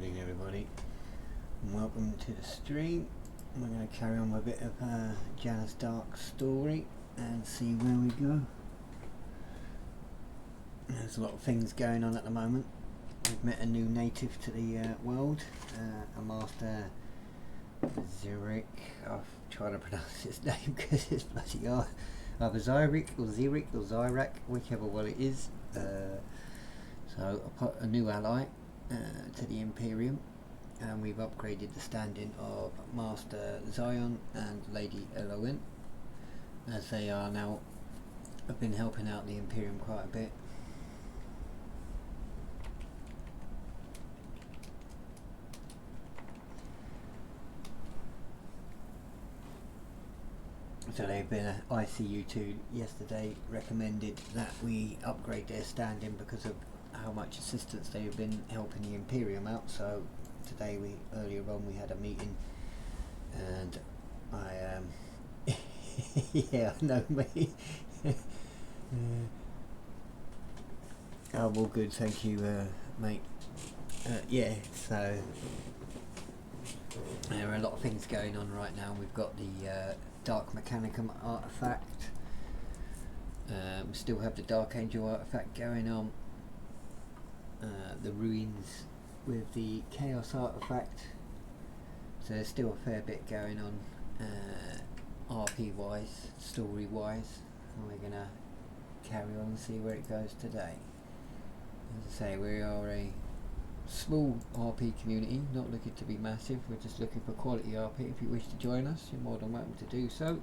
evening, everybody, and welcome to the stream. We're going to carry on with a bit of Janus Darke story and see where we go. There's a lot of things going on at the moment. We've met a new native to the world, a master Zurich. I've tried to pronounce his name because it's bloody hard. Either Zyric or Zirik or Zyrak, whichever one it is. So I put a new ally to the Imperium, and we've upgraded the standing of Master Zion and Lady Elowen, as they are now have been helping out the Imperium quite a bit. So they've been ICU2 yesterday recommended that we upgrade their standing because of how much assistance they've been helping the Imperium out. So today earlier on we had a meeting, and I yeah, I know me. I'm all good, thank you, mate. Yeah, so there are a lot of things going on right now. We've got the Dark Mechanicum artifact. We still have the Dark Angel artifact going on. The ruins with the Chaos artifact. So there's still a fair bit going on, RP wise, story wise. And we're gonna carry on and see where it goes today. As I say, we are a small RP community, not looking to be massive. We're just looking for quality RP. If you wish to join us, you're more than welcome to do so.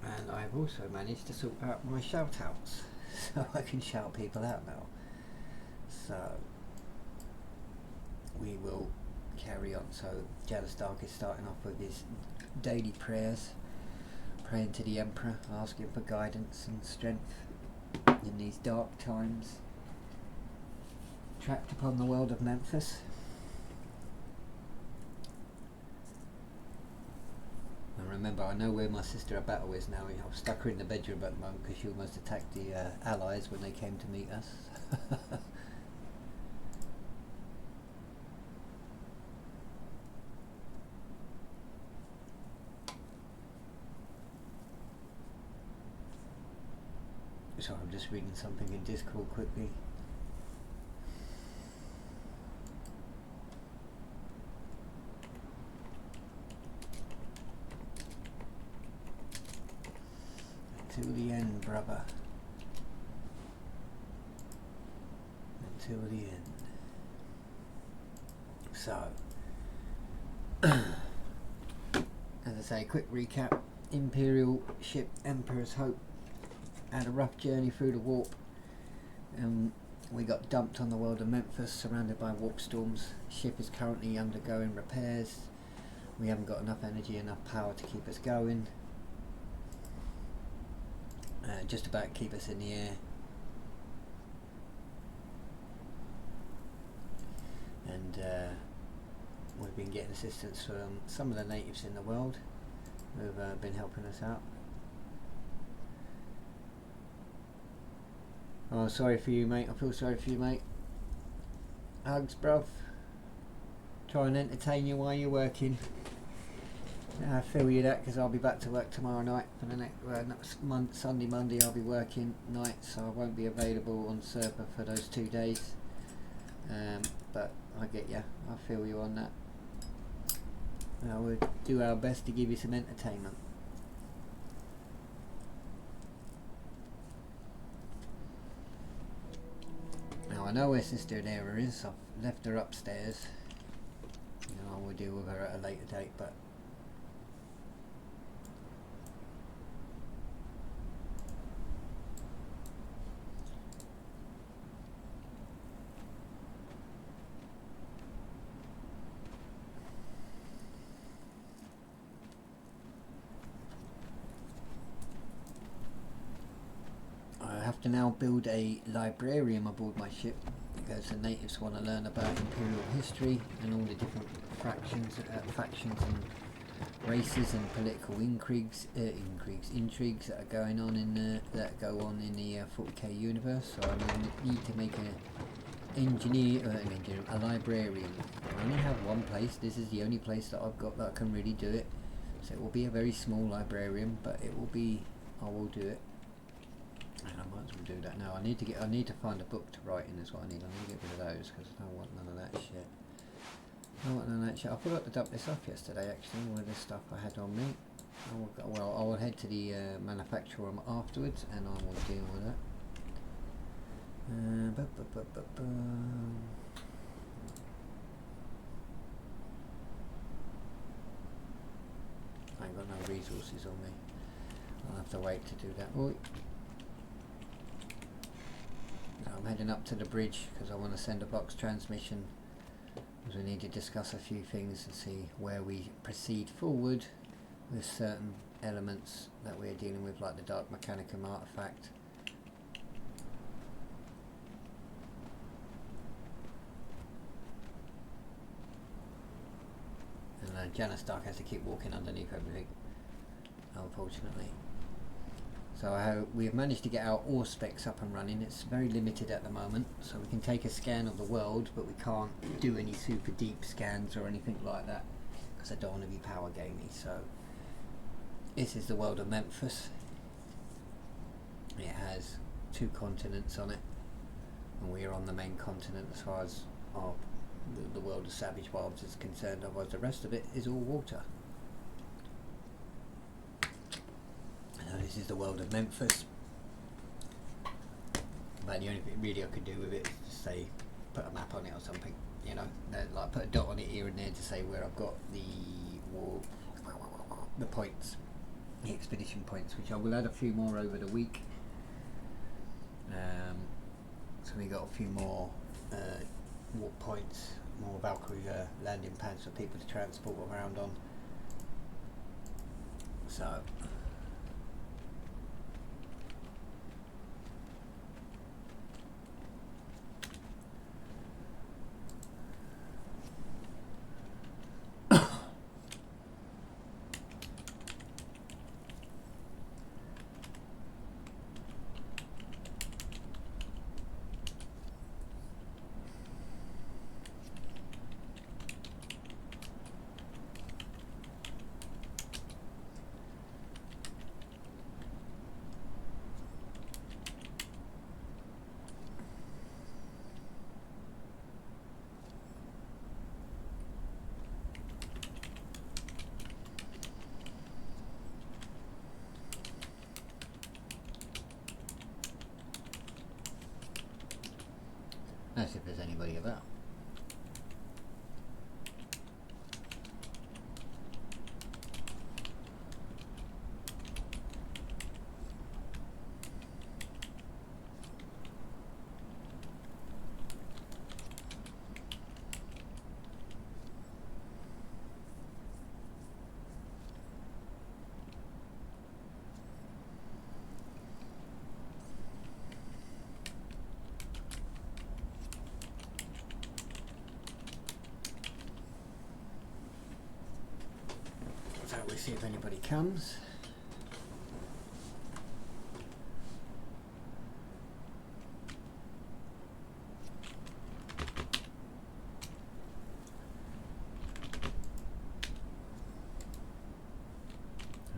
And I've also managed to sort out my shout outs, so I can shout people out now. So we will carry on. So Janus Darke is starting off with his daily prayers, praying to the Emperor, asking for guidance and strength in these dark times. Trapped upon the world of Memphis. And remember, I know where my sister at battle is now. I've stuck her in the bedroom at the moment because she almost attacked the allies when they came to meet us. So I'm just reading something in Discord quickly. Until the end, brother. Until the end. So, as I say, quick recap. Imperial ship Emperor's Hope had a rough journey through the warp. We got dumped on the world of Memphis, surrounded by warp storms. Ship is currently undergoing repairs. We haven't got enough energy, enough power to keep us going. Just about keep us in the air. And we've been getting assistance from some of the natives in the world who have been helping us out. Oh, sorry for you, mate. I feel sorry for you, mate. Hugs, bruv. Try and entertain you while you're working. I feel you that, because I'll be back to work tomorrow night for the next Sunday, Monday. I'll be working nights, so I won't be available on Serpa for those 2 days. But I get you. I feel you on that. I will do our best to give you some entertainment. Now I know where Sister Adara is. I've left her upstairs. You know, I will deal with her at a later date, but I have to now build a librarium aboard my ship because the natives want to learn about Imperial history and all the different factions and races and political intrigues that are going on in that go on in the 40k universe. So I need to make a librarian. I only have one place. This is the only place that I've got that can really do it. So it will be a very small librarian, but it will be. I will do it. And I might as well do that now. I need to find a book to write in. Is what I need. I need to get rid of those because I don't want none of that shit. I don't want none of that shit. I forgot to dump this off yesterday. Actually, all of this stuff I had on me. I will head to the manufacturer afterwards, and I will deal with that. I ain't got no resources on me. I'll have to wait to do that. Oi. Now I'm heading up to the bridge because I want to send a box transmission, because we need to discuss a few things and see where we proceed forward with certain elements that we're dealing with, like the Dark Mechanicum artifact. And Janus Darke has to keep walking underneath everything, unfortunately. So we've managed to get our ore specs up and running. It's very limited at the moment, so we can take a scan of the world, but we can't do any super deep scans or anything like that because I don't want to be power gamey. So this is the world of Memphis. It has 2 continents on it, and we are on the main continent as far as the world of Savage Wilds is concerned. Otherwise, the rest of it is all water. This is the world of Memphis. But the only thing really I could do with it is just say, put a map on it or something, you know, like put a dot on it here and there to say where I've got the points, the expedition points, which I will add a few more over the week. So we got a few more warp points, more Valkyrie landing pads for people to transport around on. So let's see if there's anybody about. So we'll see if anybody comes.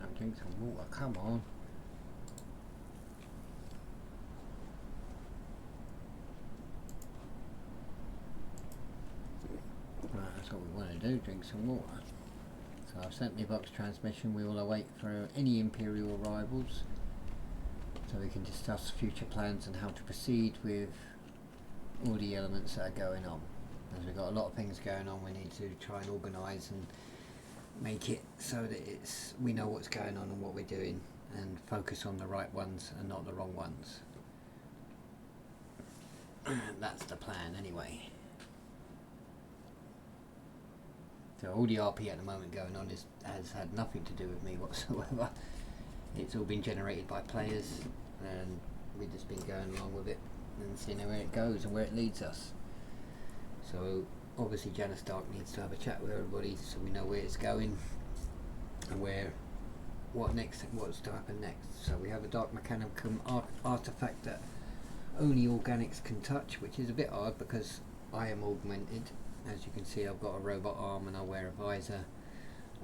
I'll drink some water, come on. Right, that's what we want to do, drink some water. So I've sent my box transmission. We will await for any Imperial arrivals so we can discuss future plans and how to proceed with all the elements that are going on. As we've got a lot of things going on, we need to try and organise and make it so that we know what's going on and what we're doing, and focus on the right ones and not the wrong ones. That's the plan anyway. So all the RP at the moment going on has had nothing to do with me whatsoever. It's all been generated by players, and we've just been going along with it and seeing where it goes and where it leads us. So obviously Janus Darke needs to have a chat with everybody so we know where it's going and what's to happen next. So we have a Dark Mechanicum artifact that only organics can touch, which is a bit odd because I am augmented. As you can see, I've got a robot arm and I wear a visor.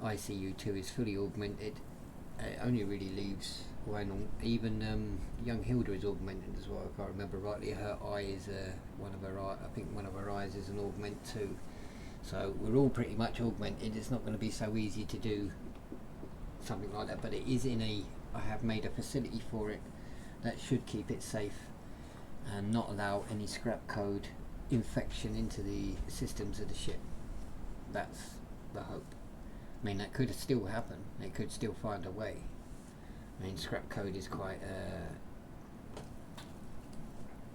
ICU2 is fully augmented. It only really leaves when even young Hilda is augmented as well. If I remember rightly, her eye is one of her I think one of her eyes is an augment too. So we're all pretty much augmented. It's not going to be so easy to do something like that, but it is I have made a facility for it that should keep it safe and not allow any scrap code infection into the systems of the ship. That's the hope. I mean, that could still happen. They could still find a way. I mean, scrap code is quite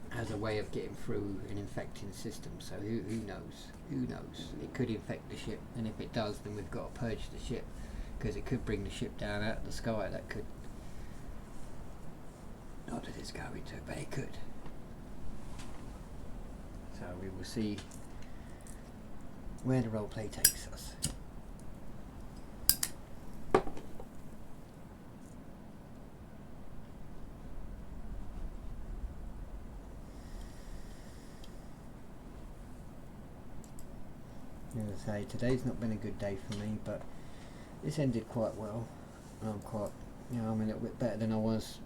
has a way of getting through and infecting systems. So who knows? Who knows? It could infect the ship, and if it does, then we've got to purge the ship, because it could bring the ship down out of the sky. That could. Not that it's going to, but it could. So we will see where the roleplay takes us. As I say, today's not been a good day for me, but it's ended quite well. I'm quite, I'm a little bit better than I was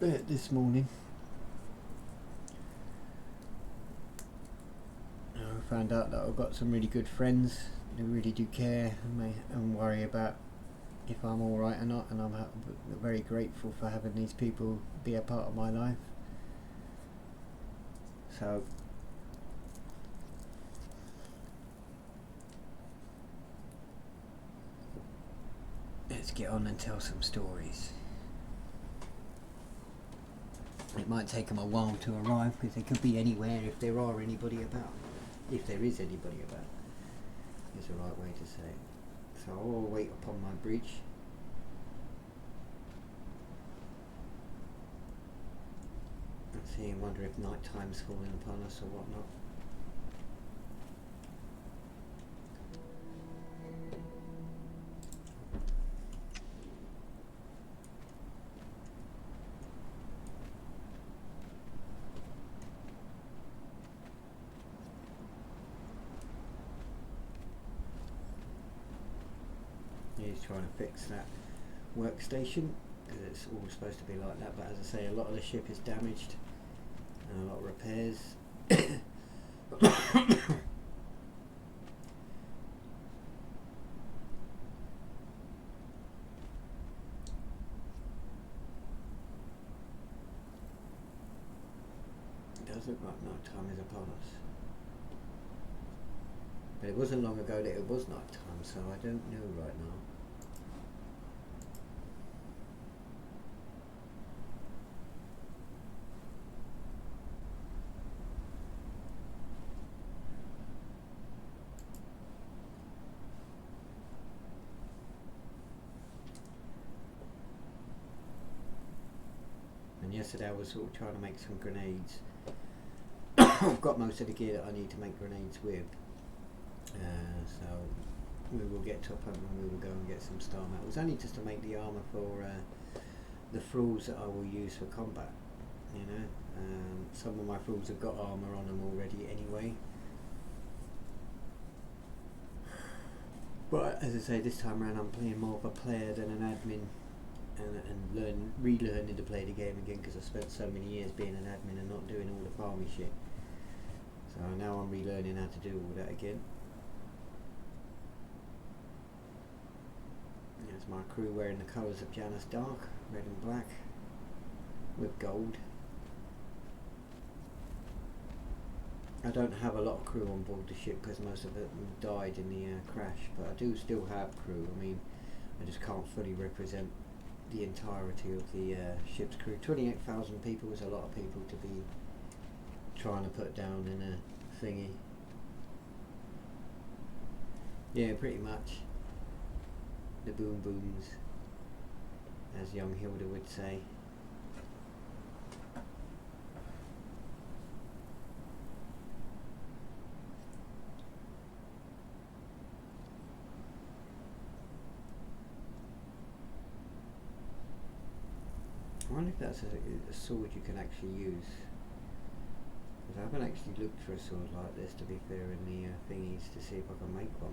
this morning. I found out that I've got some really good friends who really do care and worry about if I'm alright or not, and I'm very grateful for having these people be a part of my life. So let's get on and tell some stories. It might take them a while to arrive because they could be anywhere if there are anybody about. If there is anybody about, is the right way to say it. So I'll wait upon my bridge. Let's see, I wonder if night time's falling upon us or whatnot. He's trying to fix that workstation because it's all supposed to be like that, but as I say, a lot of the ship is damaged and a lot of repairs. It does look like night time is upon us. But it wasn't long ago that it was night time, so I don't know right now. And yesterday I was sort of trying to make some grenades. I've got most of the gear that I need to make grenades with. So we will get top up and we will go and get some star metals, only just to make the armour for the thralls that I will use for combat. You know, some of my thralls have got armour on them already anyway. But as I say, this time around I'm playing more of a player than an admin, and relearning to play the game again, because I spent so many years being an admin and not doing all the farmy shit. So now I'm relearning how to do all that again. There's my crew wearing the colours of Janus Darke, red and black, with gold. I don't have a lot of crew on board the ship because most of them died in the crash, but I do still have crew. I mean, I just can't fully represent the entirety of the ship's crew. 28,000 people is a lot of people to be trying to put down in a thingy. Yeah, pretty much. The boom booms, as young Hilda would say. I wonder if that's a sword you can actually use. Because I haven't actually looked for a sword like this, to be fair, in the thingies to see if I can make one.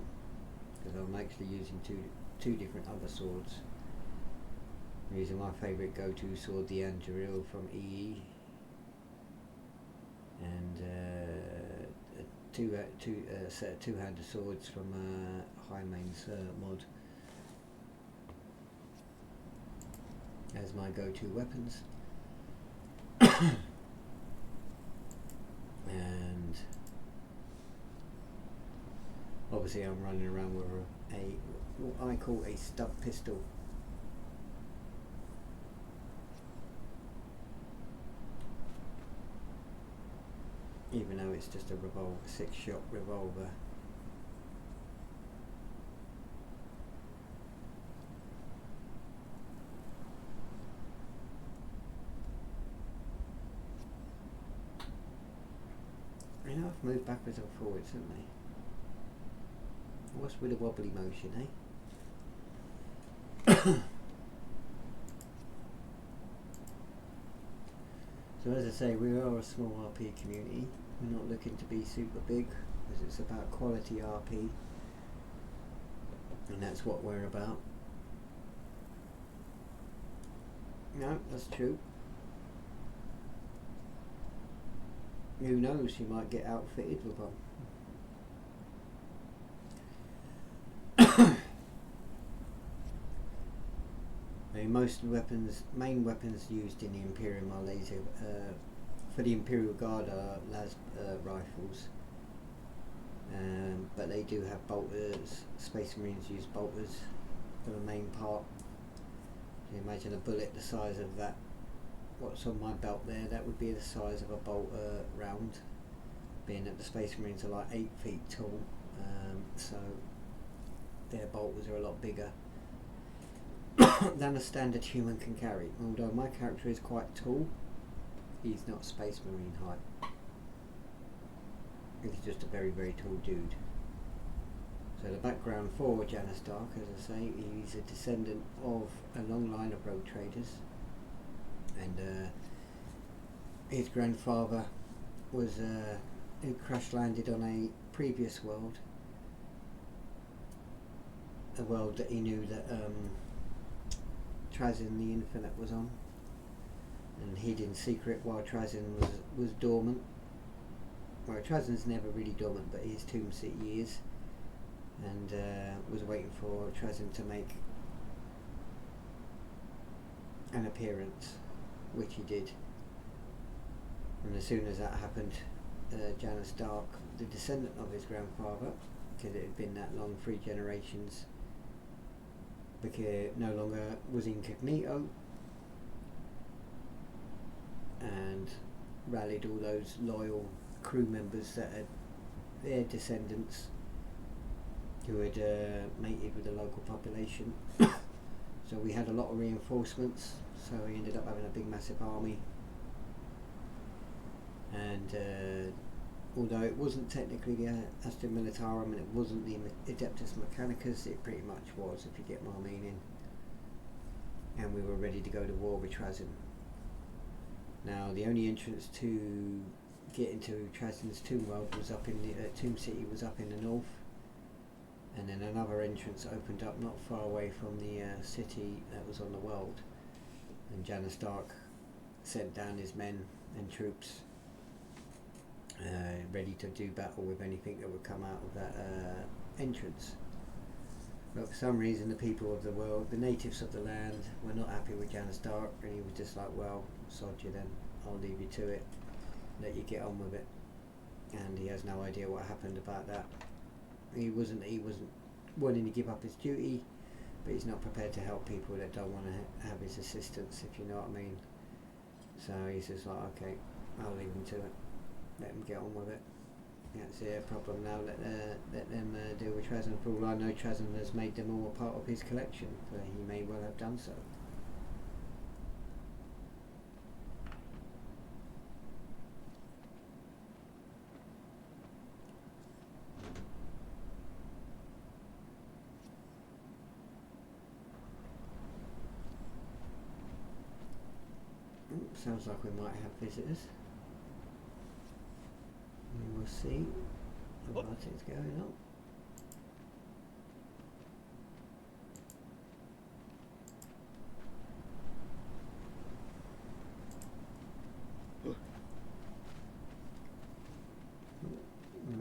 Because I'm actually using two different other swords. I'm using my favourite go-to sword, the Angeril from EE, and a set of two-handed swords from Highmane's mod as my go-to weapons. And obviously I'm running around with what I call a stub pistol. Even though it's just a revolver, 6-shot revolver. You know, I've moved backwards and forwards, haven't I? What's with the wobbly motion, eh? So as I say, we are a small RP community. We're not looking to be super big, because it's about quality RP, and that's what we're about. No, that's true. Who knows, you might get outfitted with one. I mean, most main weapons used in the Imperium are laser. For the Imperial Guard are las rifles, but they do have bolters. Space Marines use bolters for the main part. You imagine a bullet the size of that. What's on my belt there? That would be the size of a bolter round. Being that the Space Marines are like 8 feet tall, so their bolters are a lot bigger than a standard human can carry. Although my character is quite tall, he's not Space Marine height. He's just a very, very tall dude. So the background for Janus Darke, as I say, he's a descendant of a long line of rogue traders, and his grandfather was who crash landed on a previous world, a world that he knew that Trazyn the Infinite was on, and hid in secret while Trazyn was dormant. Well, Trazyn's never really dormant, but his tomb city is, and was waiting for Trazyn to make an appearance, which he did. And as soon as that happened, Janus Darke, the descendant of his grandfather, because it had been that long, 3 generations, no longer was incognito, and rallied all those loyal crew members that had their descendants who had mated with the local population. So we had a lot of reinforcements, so we ended up having a big massive army, and although it wasn't technically the Astra Militarum and it wasn't the Adeptus Mechanicus, it pretty much was, if you get my meaning, and we were ready to go to war with Trazyn. Now the only entrance to get into Trazyn's tomb world was up in the tomb city was up in the north, and then another entrance opened up not far away from the city that was on the world, and Janus Darke sent down his men and troops ready to do battle with anything that would come out of that entrance. But for some reason the people of the world, the natives of the land, were not happy with Janus Darke, and he was just like, well, sod you then, I'll leave you to it, let you get on with it. And he has no idea what happened about that. He wasn't wanting to give up his duty, but he's not prepared to help people that don't want to have his assistance, if you know what I mean. So he's just like, okay, I'll leave him to it, let him get on with it. That's their problem now, let them deal with Trazyn. For all I know, Trazyn has made them all a part of his collection, so he may well have done so. Sounds like we might have visitors. see what is going on.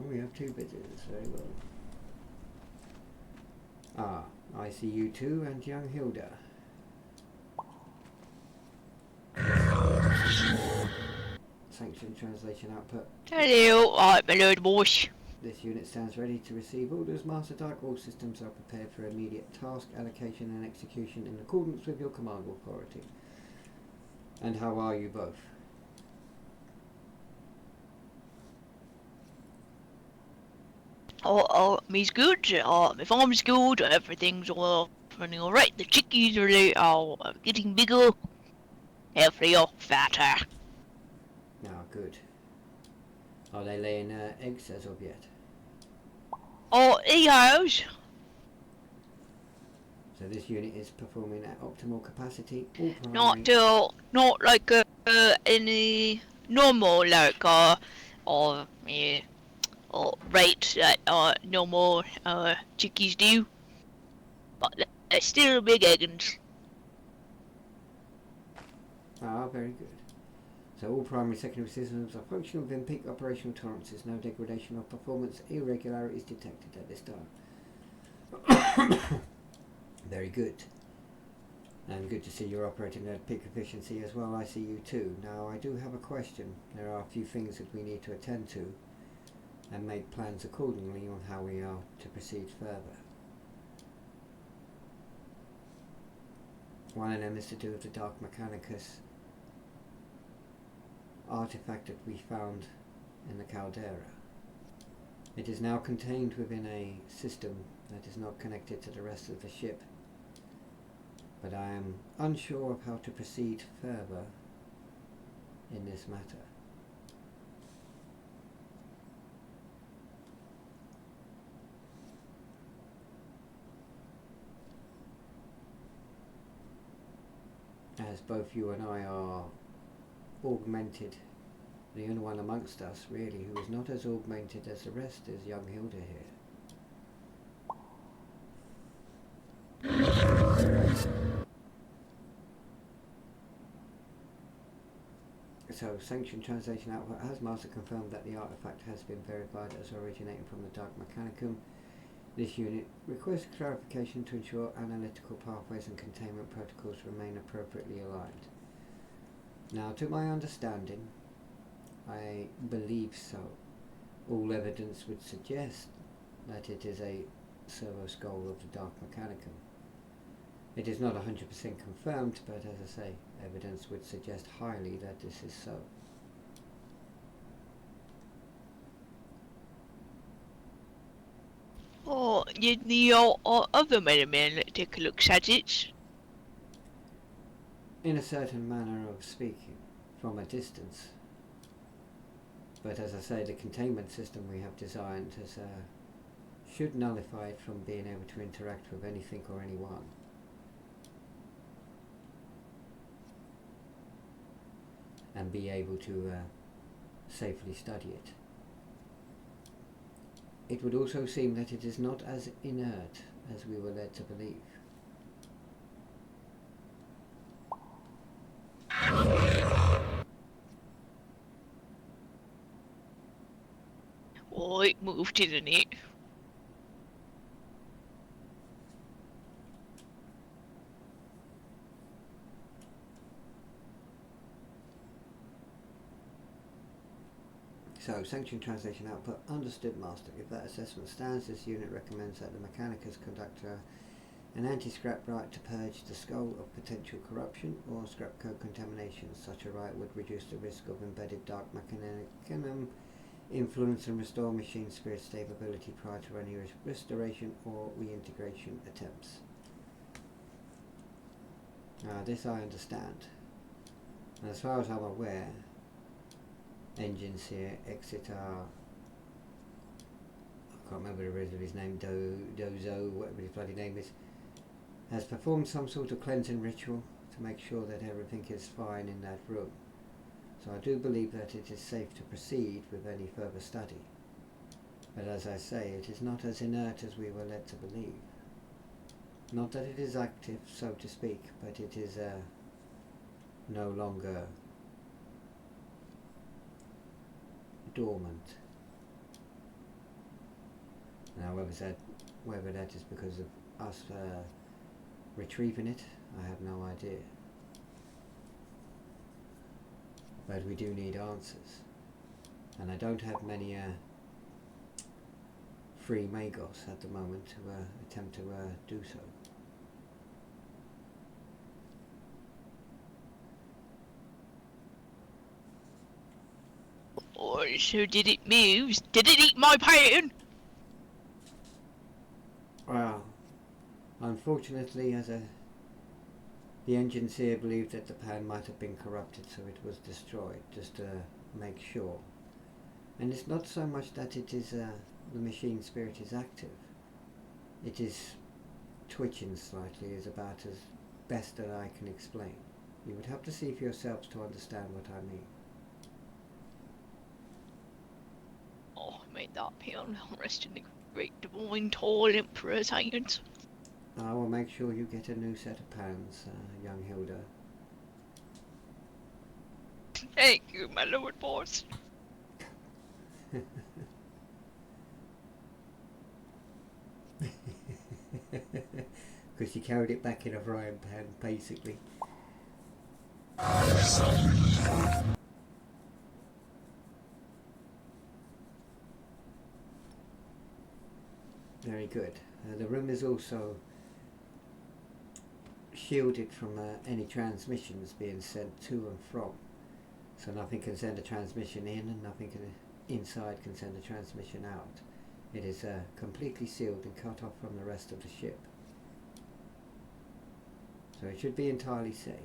We have two visitors, very well. Ah, I see you two and young Hilda. Sanction translation output. Hello, I'm my Lord Boss. This unit stands ready to receive orders. Master Dark, all systems are prepared for immediate task allocation and execution in accordance with your command authority. And how are you both? Me's good. My farm's good. Everything's all running alright. The chickies are getting bigger, healthier, fatter. Ah, good. Are they laying eggs as of yet? He has. So this unit is performing at optimal capacity. All primary. Not like any normal rate that normal chickies do. But they're still big eggs. Ah, very good. So all primary secondary systems are functional within peak operational tolerances. No degradation of performance irregularities detected at this time. Very good. And good to see you're operating at peak efficiency as well. I see you too. Now I do have a question. There are a few things that we need to attend to and make plans accordingly on how we are to proceed further. One of them is to do with the Dark Mechanicus artifact that we found in the caldera. It is now contained within a system that is not connected to the rest of the ship, but I am unsure of how to proceed further in this matter. As both you and I are augmented, the only one amongst us really who is not as augmented as the rest is young Hilda here. So, Sanction Translation Output has Master confirmed that the artifact has been verified as originating from the Dark Mechanicum. This unit requests clarification to ensure analytical pathways and containment protocols remain appropriately aligned. Now, to my understanding, I believe so. All evidence would suggest that it is a servo skull of the Dark Mechanicum. It is not 100% confirmed, but as I say, evidence would suggest highly that this is so. Did the other middleman take a look at it? In a certain manner of speaking, from a distance. But as I say, the containment system we have designed should nullify it from being able to interact with anything or anyone. And be able to safely study it. It would also seem that it is not as inert as we were led to believe. Oh, it moved, didn't it? So, Sanction Translation Output, understood Master. If that assessment stands, this unit recommends that the Mechanicus conduct an anti-scrap rite to purge the skull of potential corruption or scrap code contamination. Such a rite would reduce the risk of embedded Dark Mechanicum influence and restore machine spirit stability prior to any restoration or reintegration attempts. Now, this I understand. And as far as I'm aware, engines here, Exeter, I can't remember the rest of his name, Dozo, whatever his bloody name is, has performed some sort of cleansing ritual to make sure that everything is fine in that room. So I do believe that it is safe to proceed with any further study. But as I say, it is not as inert as we were led to believe. Not that it is active, so to speak, but it is no longer dormant. Now whether that is because of us retrieving it, I have no idea. But we do need answers. And I don't have many free magos at the moment to attempt to do so. Oh, so did it move? Did it eat my pan? Well, unfortunately, the engineers here believed that the pan might have been corrupted, so it was destroyed, just to make sure. And it's not so much that it is the machine spirit is active. It is twitching slightly, is about as best that I can explain. You would have to see for yourselves to understand what I mean. Oh, made that pan rest in the great divine tall emperor's hands. I will make sure you get a new set of pans, young Hilda. Thank you, my lord boss. Because you carried it back in a frying pan, basically. Very good. The room is also shielded from any transmissions being sent to and from. So nothing can send a transmission in and nothing inside can send a transmission out. It is completely sealed and cut off from the rest of the ship. So it should be entirely safe.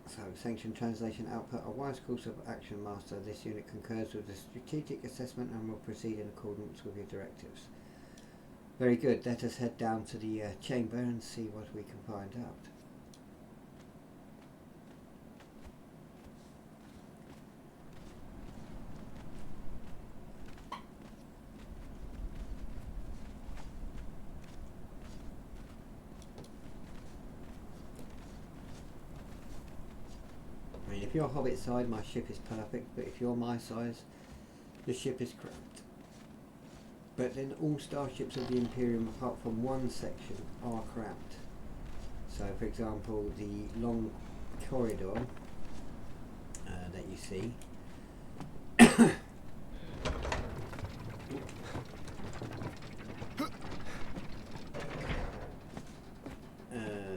So, sanctioned translation output. A wise course of action, Master. This unit concurs with the strategic assessment and will proceed in accordance with your directives. Very good. Let us head down to the chamber and see what we can find out. I mean, if you're Hobbit side, my ship is perfect, but if you're my size, the ship is cramped. But then all starships of the Imperium, apart from one section, are cramped. So, for example, the long corridor that you see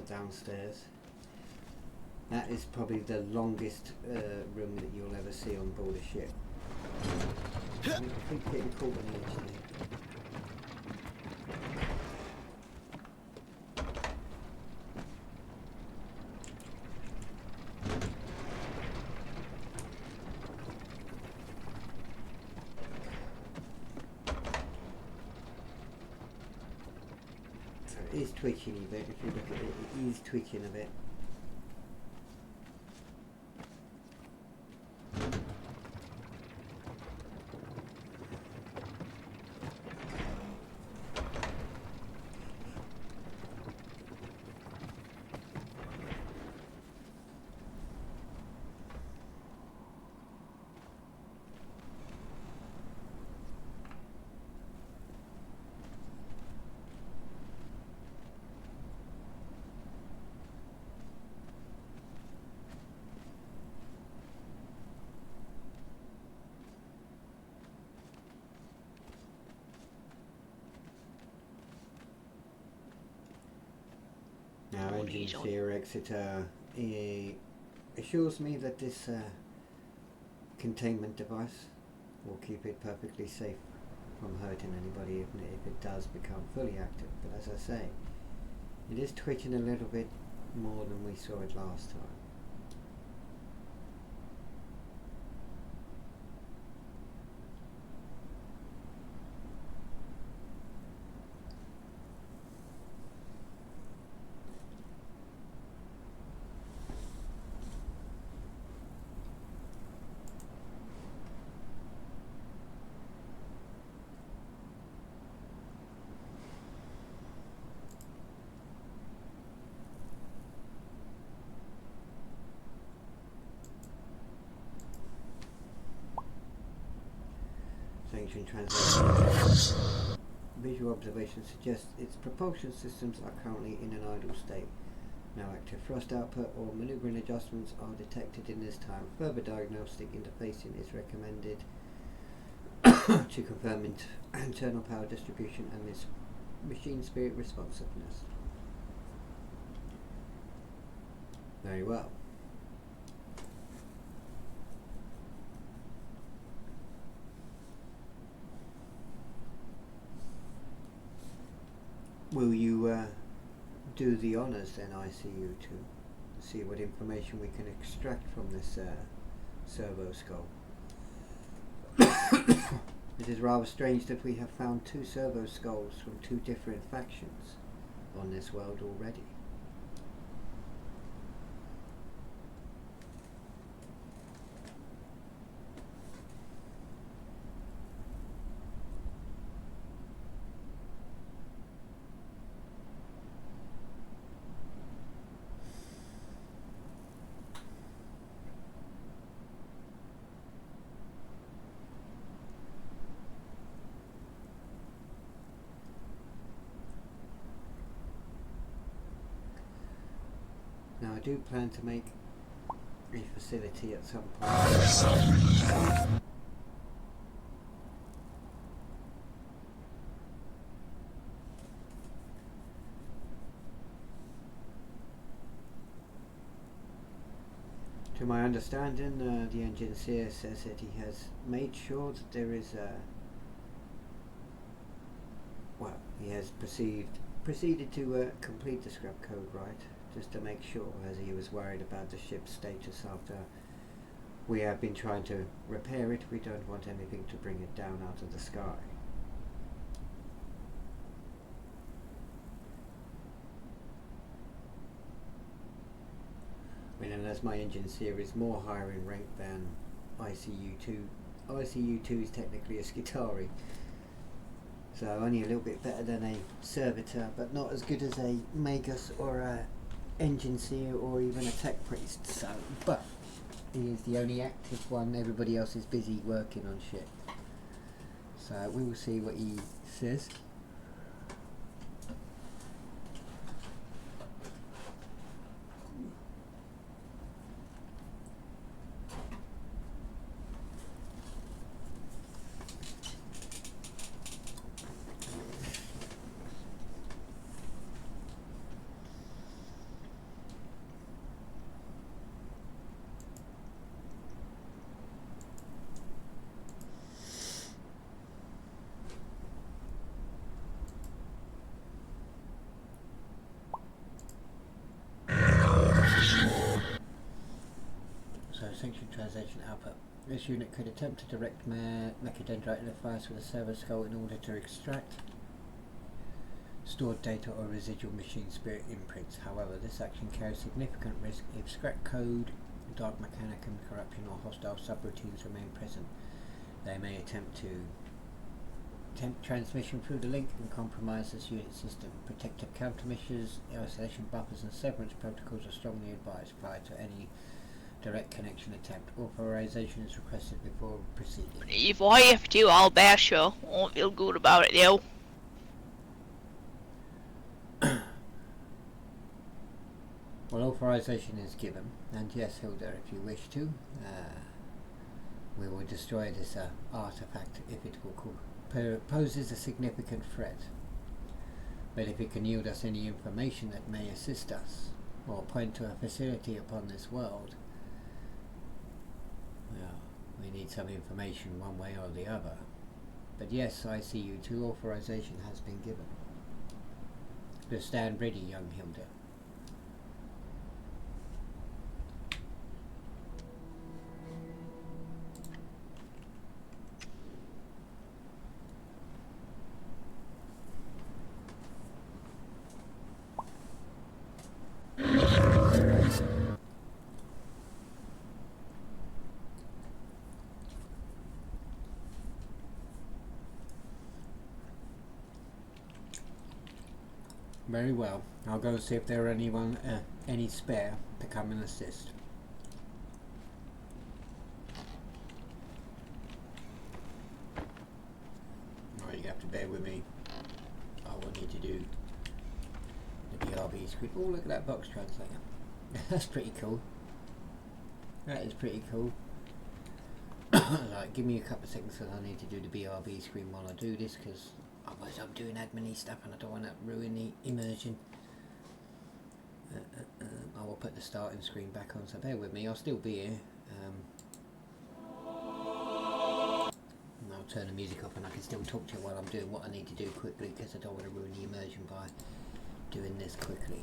downstairs. That is probably the longest room that you'll ever see on board a ship. I keep getting caught on the edge there. So it is twitching a bit. If you look at it, it is twitching a bit. Now, engine fear exit assures me that this containment device will keep it perfectly safe from hurting anybody, even if it does become fully active. But as I say, it is twitching a little bit more than we saw it last time. Sanction translation. Visual observation suggests its propulsion systems are currently in an idle state. No active thrust output or maneuvering adjustments are detected in this time. Further diagnostic interfacing is recommended to confirm internal power distribution and machine spirit responsiveness. Very well. Will you do the honours then, ICU, to see what information we can extract from this servo skull? It is rather strange that we have found 2 servo skulls from 2 different factions on this world already. Now I do plan to make a facility at some point. To my understanding, the engineer says that he has made sure that there is well, he has proceeded to complete the scrap code, right? Just to make sure, as he was worried about the ship's status after we have been trying to repair it. We don't want anything to bring it down out of the sky. I mean, and as my engineer is more higher in rank than ICU2, ICU2 is technically a Skitari, so only a little bit better than a servitor, but not as good as a magus or a engineer or even a tech priest. So, but he is the only active one. Everybody else is busy working on shit. So we will see what he says. Sanction translation output. This unit could attempt to direct mechadendrite interface with a servo skull in order to extract stored data or residual machine spirit imprints. However, this action carries significant risk if scrap code, dark mechanicum, corruption or hostile subroutines remain present. They may attempt transmission through the link and compromise this unit system. Protective countermeasures, isolation buffers and severance protocols are strongly advised prior to any direct connection attempt. Authorization is requested before proceeding. If I have to, I'll bash you. I won't feel good about it though. Well, authorization is given, and yes, Hilda, if you wish to, we will destroy this artifact if it poses a significant threat. But if it can yield us any information that may assist us, or point to a facility upon this world, well, we need some information one way or the other. But yes, ICU2 authorization has been given. Just stand ready, young Hilda. Very well. I'll go see if there are any spare to come and assist. BRB screen. Oh, look at that box translator. That's pretty cool. That is pretty cool. Like, give me a couple of seconds because I need to do the BRB screen while I do this, because otherwise I'm doing admin stuff and I don't want to ruin the immersion. I will put the starting screen back on, so bear with me. I'll still be here. And I'll turn the music off and I can still talk to you while I'm doing what I need to do quickly, because I don't want to ruin the immersion by doing this quickly.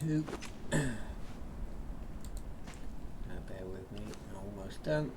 Two. Now bear with me, I'm almost done.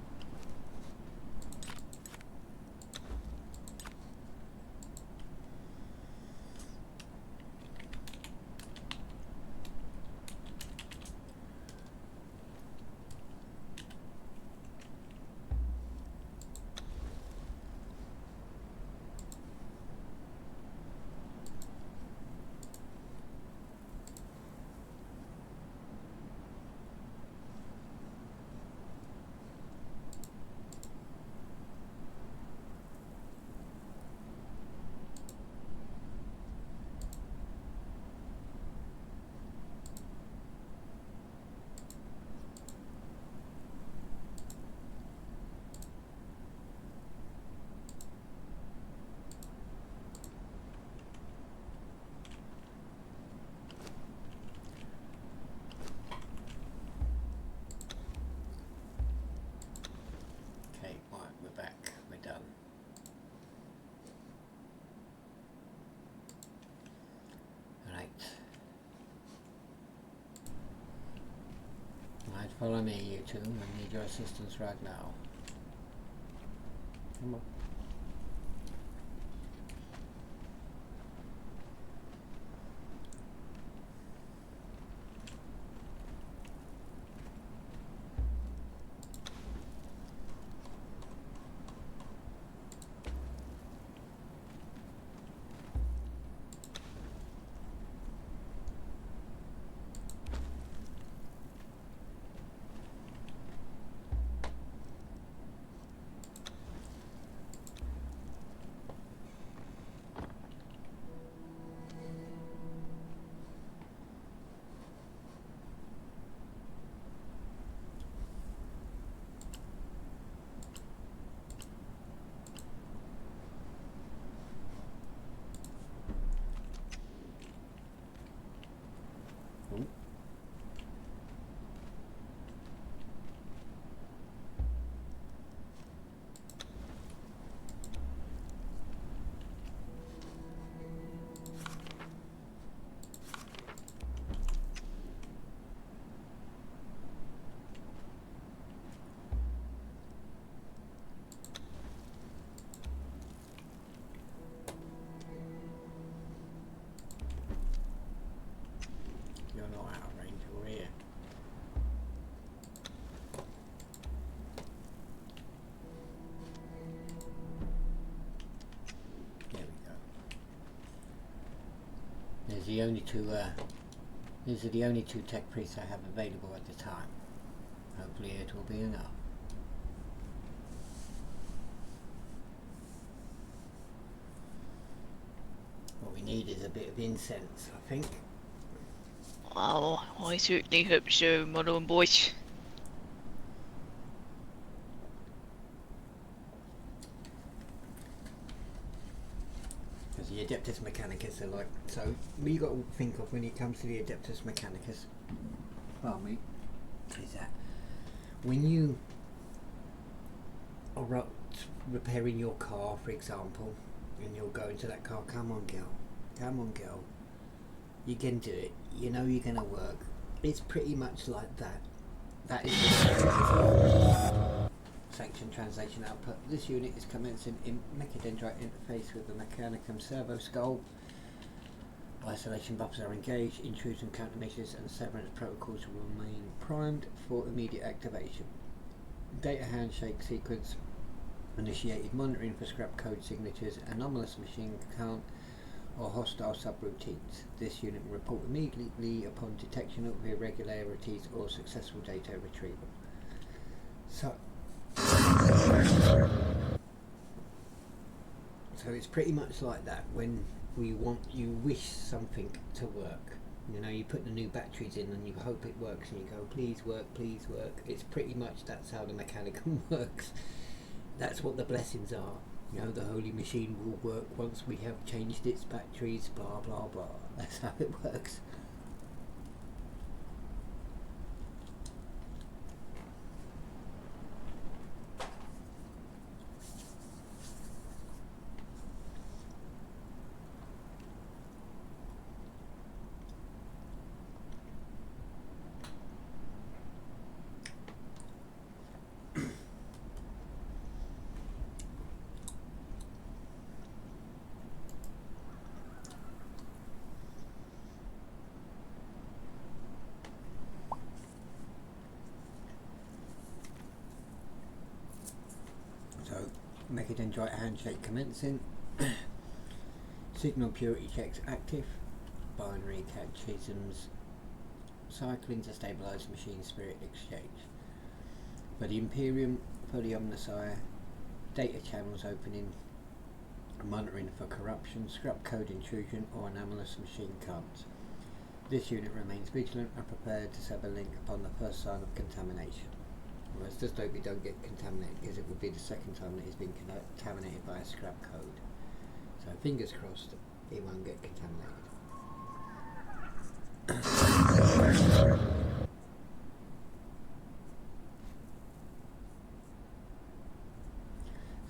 Follow me, you two. I need your assistance right now. Come on. You're not out of range, you're here. There we go. These are the only two tech priests I have available at the time. Hopefully it will be enough. What we need is a bit of incense, I think. Well, I certainly hope so, my own boys. Because the Adeptus Mechanicus are like, so what you got to think of when it comes to the Adeptus Mechanicus, pardon me, is that when you are repairing your car, for example, and you'll go into that car, come on girl, you can do it, you know you're going to work. It's pretty much like that. That is Sanction translation output. This unit is commencing in mechadendrite interface with the Mechanicum servo skull. Isolation buffers are engaged, intrusion countermeasures and severance protocols will remain primed for immediate activation. Data handshake sequence initiated, monitoring for scrap code signatures, anomalous machine count or hostile subroutines. This unit will report immediately upon detection of irregularities or successful data retrieval. So it's pretty much like that. When you wish something to work, you know, you put the new batteries in and you hope it works and you go, please work. It's pretty much, that's how the Mechanicum works. That's what the blessings are. You know, the holy machine will work once we have changed its batteries, blah blah blah. That's how it works. Mechadendrite handshake commencing. Signal purity checks active. Binary catechisms cycling to stabilise machine spirit exchange. For the Imperium, for the Omnissiah, data channels opening, monitoring for corruption, scrap code intrusion or anomalous machine counts. This unit remains vigilant and prepared to sever link upon the first sign of contamination. Well, let's just hope we don't get contaminated, because it would be the second time that he's been contaminated by a scrap code. So fingers crossed it won't get contaminated.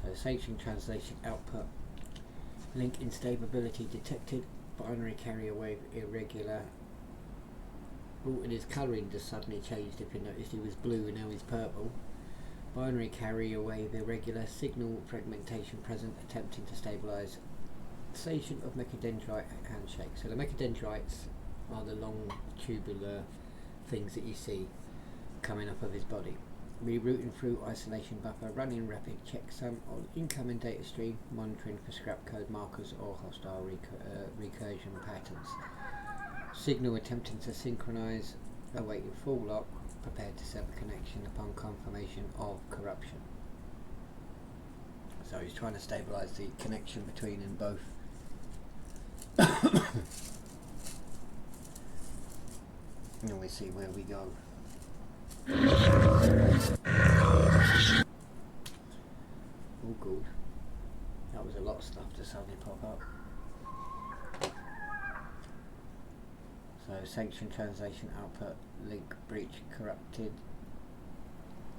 So sanction translation output. Link instability detected. Binary carrier wave irregular. Oh, and his colouring just suddenly changed. If you noticed, he was blue and now he's purple. Binary carrier wave irregular. Signal fragmentation present, attempting to stabilise. Station of mechadendrite handshake. So the mechadendrites are the long tubular things that you see coming up of his body. Rerouting through isolation buffer, running rapid checksum on incoming data stream, monitoring for scrap code markers or hostile recursion patterns. Signal attempting to synchronise, awaiting full lock, prepared to sever connection upon confirmation of corruption. So he's trying to stabilise the connection between them both. And we see where we go. Oh good. That was a lot of stuff to suddenly pop up. So sanction translation output, link breach corrupted,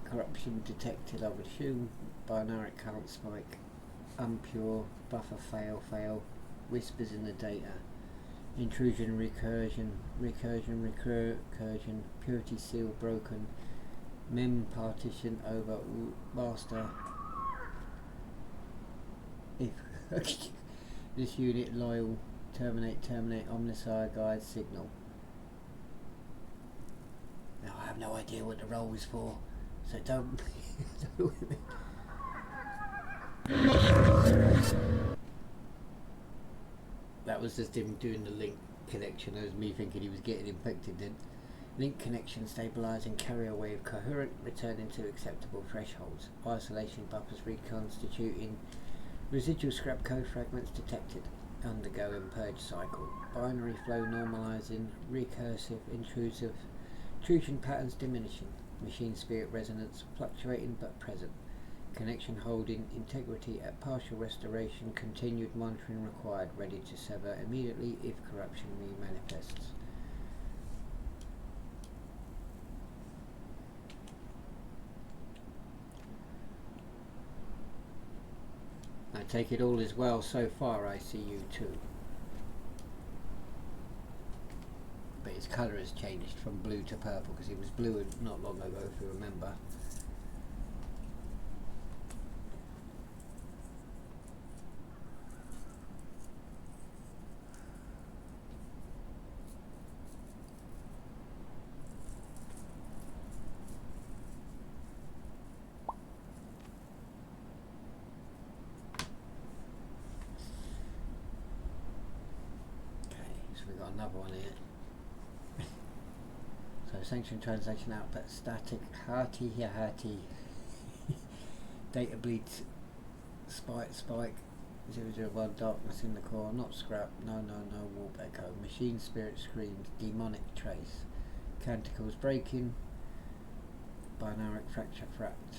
corruption detected, I would assume, binary count spike, unpure, buffer fail, whispers in the data, intrusion recursion, purity seal broken, mem partition over master. If this unit loyal, terminate Omnissiah guide signal. Now I have no idea what the roll is for, so don't. That was just him doing the link connection. That was me thinking he was getting infected then. Link connection stabilising, carrier wave coherent, returning to acceptable thresholds. Isolation buffers reconstituting. Residual scrap code fragments detected. Undergoing purge cycle. Binary flow normalising. Recursive, intrusive. Intrusion patterns diminishing. Machine spirit resonance fluctuating but present. Connection holding integrity at partial restoration. Continued monitoring required. Ready to sever immediately if corruption re-manifests. I take it all is well so far. I see you too. But his colour has changed from blue to purple because he was blue not long ago, if you remember. We've got another one here. So sanction translation output static hearty data bleed spike 001 darkness in the core, not scrap, no warp echo, machine spirit screams, demonic trace, canticles breaking, binaric fracture fract,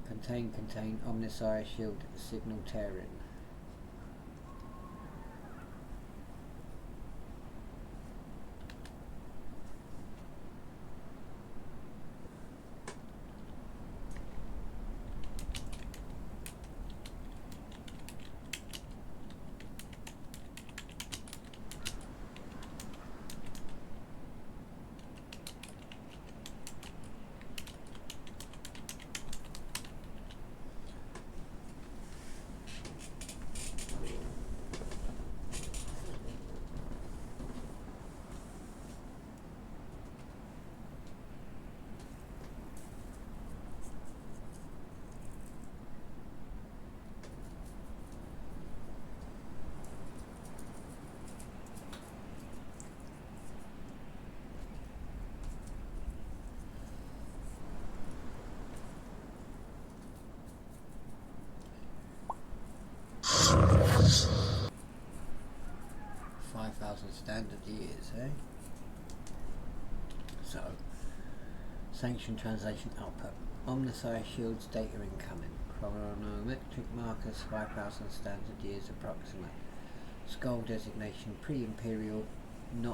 contain omnisire shield signal tearing. Standard years, eh? So, sanction translation output. Omnisire shields data incoming. Chronometric markers 5,000 standard years approximate. Skull designation pre-imperial, I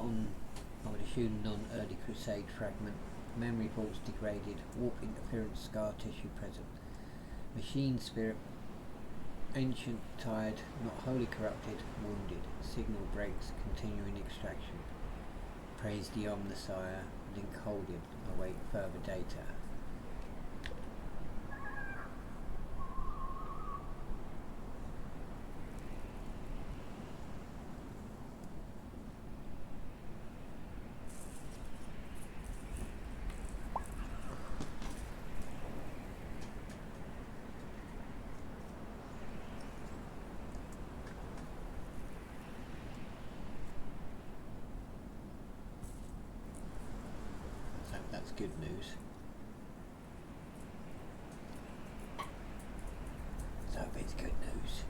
would assume non-early crusade fragment. Memory ports degraded. Warp interference scar tissue present. Machine spirit ancient, tired, not wholly corrupted, wounded. Signal breaks, continuing extraction. Praise the Omnisire, link holding, await further data. That's good news. So it's good news.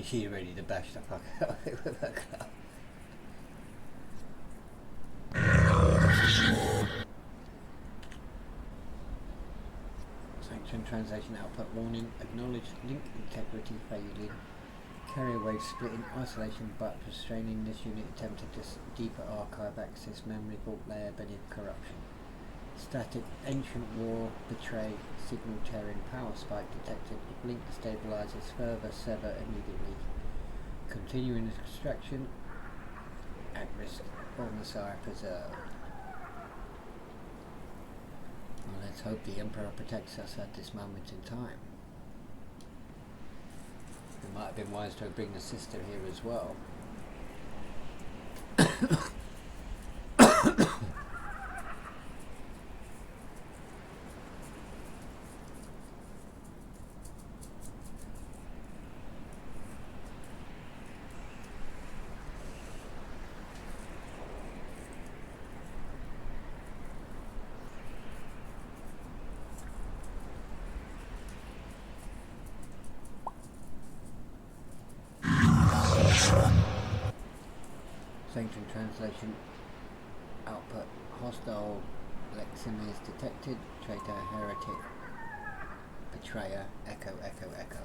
She's ready to bash the fuck out of it with her club. Sanction translation output warning. Acknowledge link integrity failing. Carrier wave splitting. Isolation but restraining this unit attempted this deeper archive access memory vault layer beneath corruption. Static ancient war betray signal tearing power spike detected. If link stabilizes further sever immediately. Continuing extraction at risk. Omnisire preserved. Well, let's hope the Emperor protects us at this moment in time. It might have been wise to bring the sister here as well. Sanctioned translation output. Hostile Leximes detected. Traitor, heretic, betrayer, echo, echo, echo.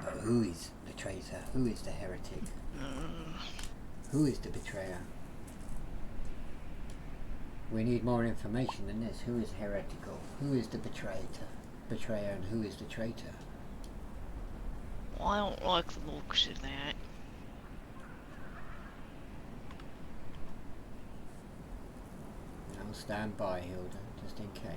But who is the traitor? Who is the heretic? Who is the betrayer? We need more information than this. Who is heretical? Who is the betrayer, and who is the traitor? Well, I don't like the looks of that. I'll stand by, Hilda, just in case.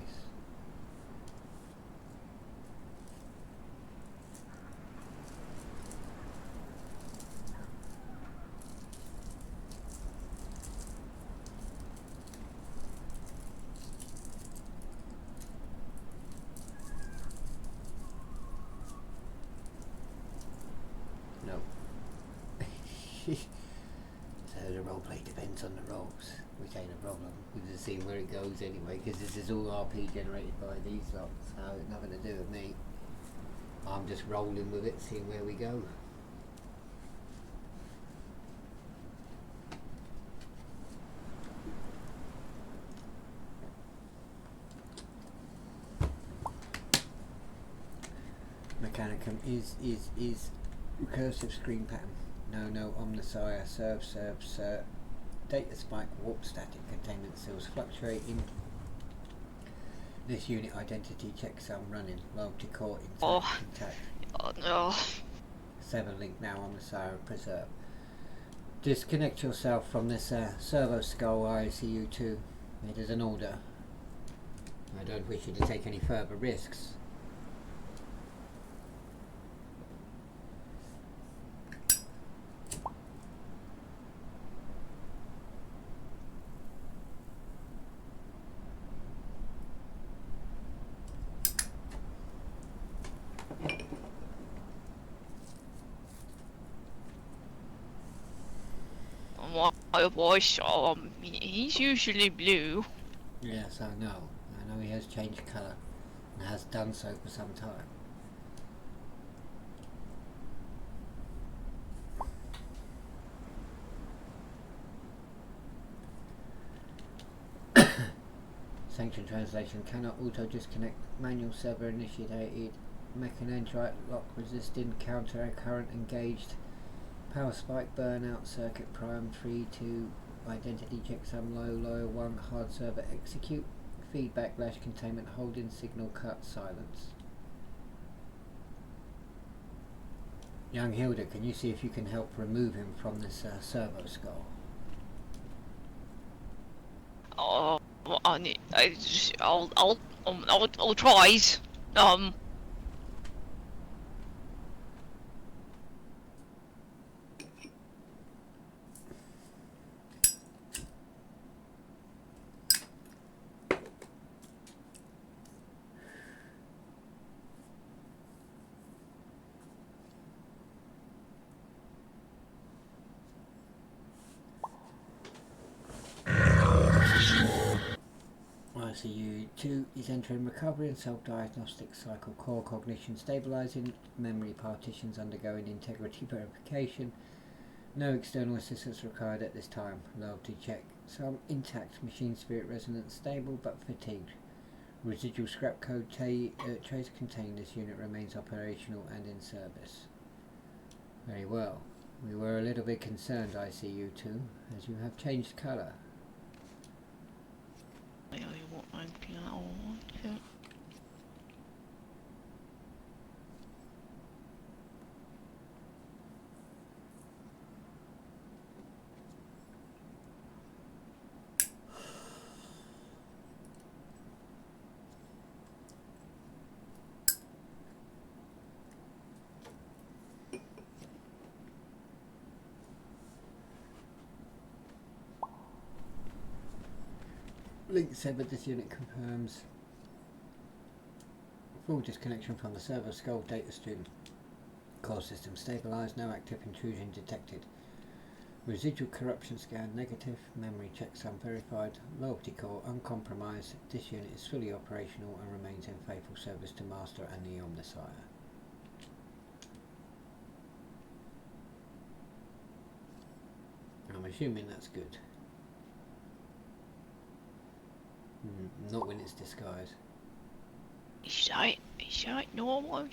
No. So the roleplay depends on the rolls, which ain't a problem. We've just seen where it goes anyway, because this is all RP generated by these lots, so it's nothing to do with me. I'm just rolling with it, seeing where we go. Mechanicum is recursive screen pattern. No, omnisire, serve, data spike, warp, static, containment seals fluctuating. This unit identity checks I'm running. Loyalty core intact. Oh no. 7 link now, omnisire, preserve. Disconnect yourself from this servo skull ICU2. It is an order. I don't wish you to take any further risks. My voice, he's usually blue. Yes, I know. I know he has changed colour, and has done so for some time. Sanction translation cannot auto disconnect. Manual server initiated. Mechanendrite lock resisting. Counter current engaged. Power spike burnout. Circuit prime 3-2. Identity checksum low 1. Hard server execute. Feedback lash containment holding. Signal cut. Silence. Young Hilda, can you see if you can help remove him from this servo skull? Oh, I'll try. ICU2 is entering recovery and self-diagnostic cycle. Core cognition stabilizing. Memory partitions undergoing integrity verification. No external assistance required at this time. Loyalty check. Some intact. Machine spirit resonance stable but fatigued. Residual scrap code trace contained. This unit remains operational and in service. Very well. We were a little bit concerned, ICU2, as you have changed colour. Link severed. This unit confirms full disconnection from the server skull data stream. Core system stabilized. No active intrusion detected. Residual corruption scan negative, memory checks unverified, loyalty core uncompromised. This unit is fully operational and remains in faithful service to Master and the Omnissiah. I'm assuming that's good. Not when it's disguised. Is that normal?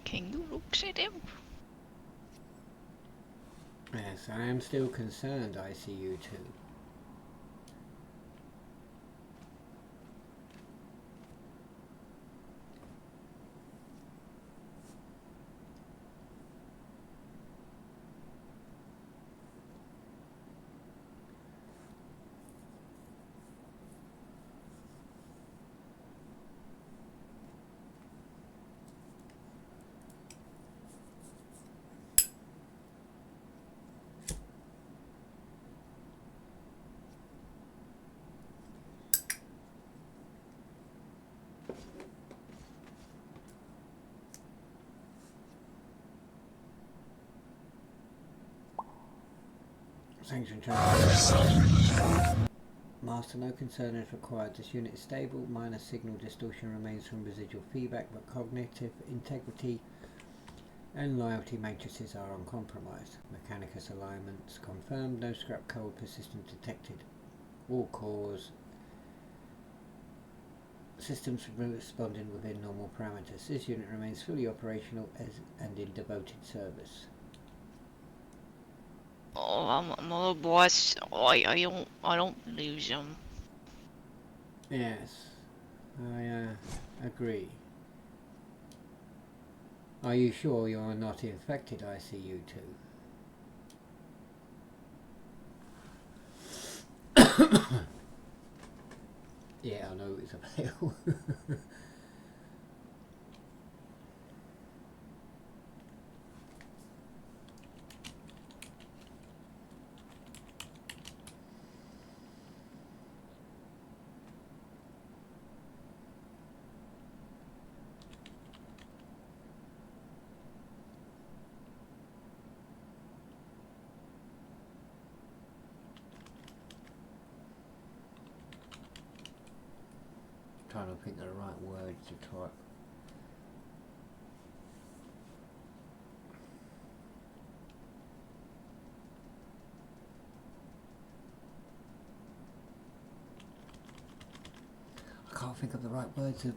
Can you look at him? Yes, I am still concerned, ICU 2. Sanction transfer. Master, no concern is required. This unit is stable. Minor signal distortion remains from residual feedback, but cognitive integrity and loyalty matrices are uncompromised. Mechanicus alignments confirmed. No scrap code persistent detected. All cores systems responding within normal parameters. This unit remains fully operational and in devoted service. Oh, my boss. I don't lose him. Yes, I agree. Are you sure you are not infected, ICU 2? Yeah, I know it's a fail. Trying to think of the right words to type. I can't think of the right words to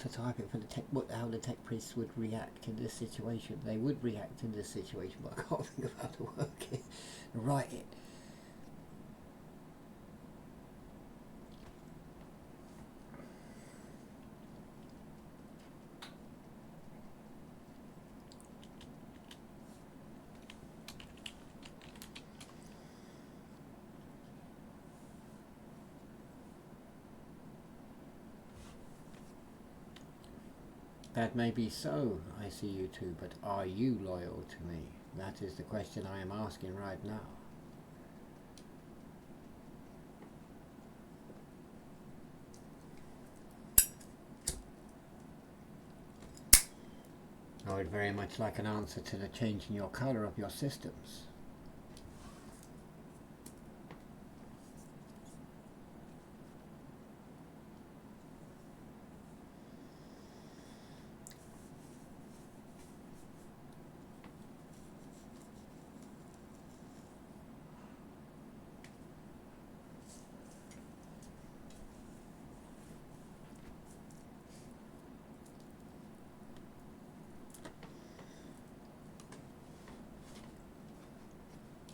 type it for the tech. How the tech priests would react in this situation. They would react in this situation, but I can't think of how to work it. Write it. That may be so, ICU2, but are you loyal to me? That is the question I am asking right now. I would very much like an answer to the change in your colour of your systems.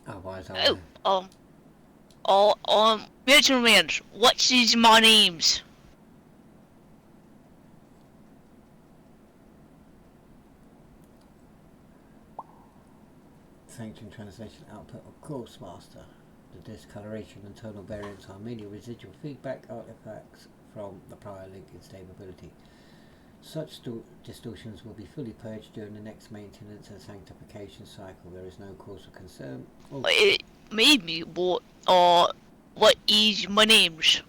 Otherwise, Gentlemen, what is my names? Sanction translation output of course, Master. The discoloration and tonal variants are merely residual feedback artifacts from the prior link instability. Such distortions will be fully purged during the next maintenance and sanctification cycle. There is no cause for concern. Maybe, what is my names?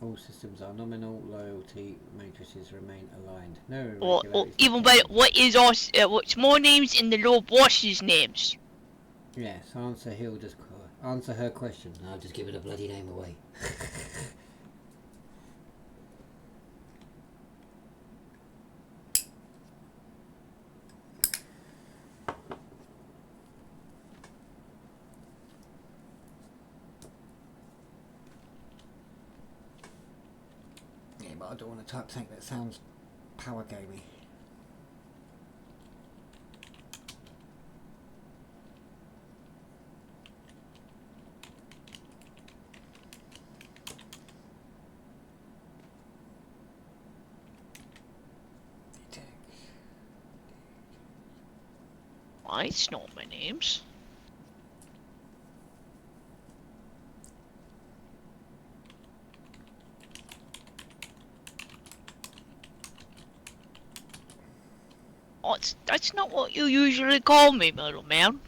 All systems are nominal. Loyalty matrices remain aligned. No Or irregularities. even better, detected. what is our what's more names in the Lord Boss's names? Yes, answer Hilda's answer her question. I'll just give it a bloody name away. Yeah, but I don't want to type something that sounds power gamey. Why, it's not my names. Oh, that's not what you usually call me, little man.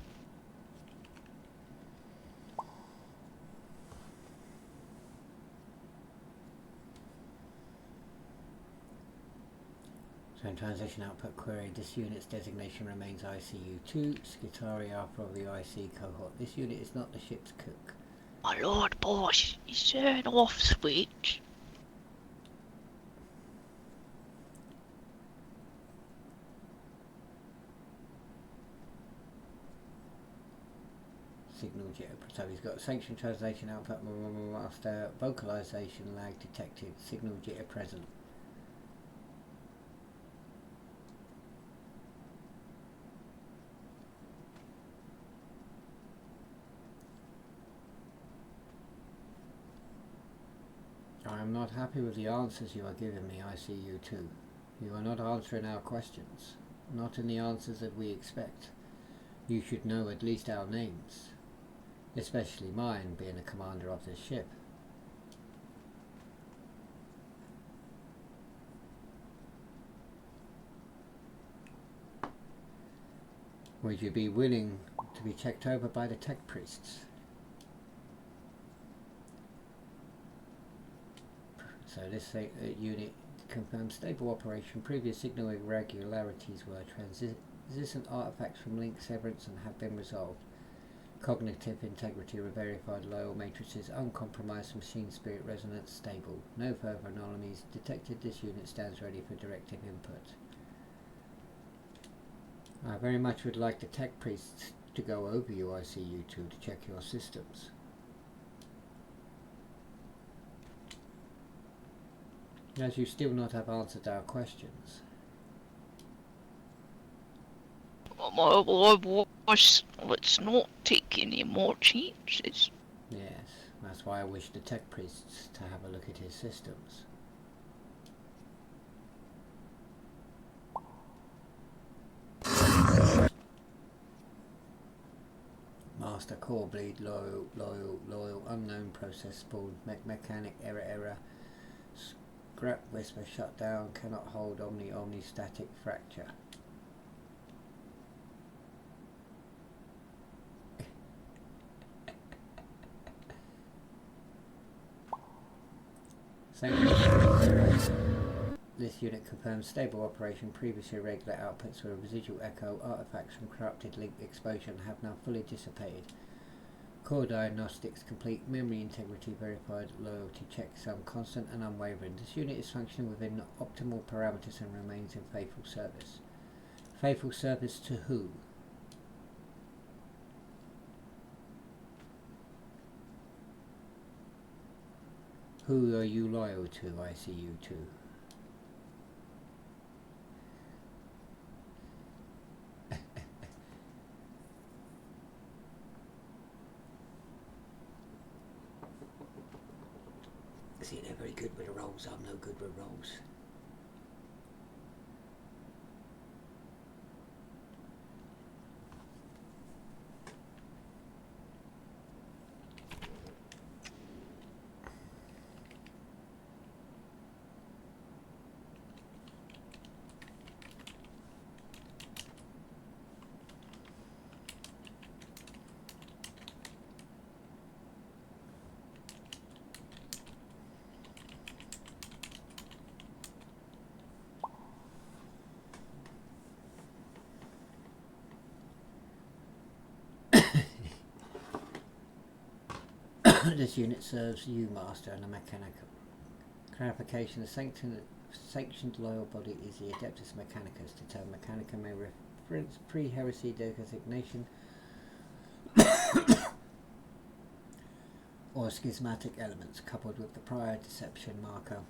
So in translation output query, this unit's designation remains ICU-2, Skitari are from the IC cohort. This unit is not the ship's cook. My Lord Boss, is there an off switch? Signal jitter, so he's got sanction translation output, master, vocalization lag detected, signal jitter present. I am not happy with the answers you are giving me, ICU-2. You are not answering our questions, not in the answers that we expect. You should know at least our names, especially mine, being the commander of this ship. Would you be willing to be checked over by the tech priests? So this unit confirms stable operation. Previous signal irregularities were transient artifacts from link severance and have been resolved. Cognitive integrity verified, loyal matrices uncompromised, machine spirit resonance stable. No further anomalies detected. This unit stands ready for directive input. I very much would like the tech priests to go over you, ICU-2, to check your systems. As you still not have answered our questions. My Lord Boss, let's not take any more chances. Yes, that's why I wish the tech priests to have a look at his systems. Master core bleed, loyal, unknown process spawned, mechanic error, scrap whisper shut down, cannot hold omni static fracture. This unit confirms stable operation. Previously irregular outputs were a residual echo. Artifacts from corrupted link exposure have now fully dissipated. Core diagnostics complete. Memory integrity verified. Loyalty check sum constant and unwavering. This unit is functioning within optimal parameters and remains in faithful service. Faithful service to who? Who are you loyal to, ICU-2? See, they're very good with the rolls. I'm no good with rolls. This unit serves you, Master, and a Mechanicum. Clarification: the sanctioned loyal body is the Adeptus Mechanicus. The term Mechanicum may reference pre-heresy designation or schismatic elements coupled with the prior deception marker.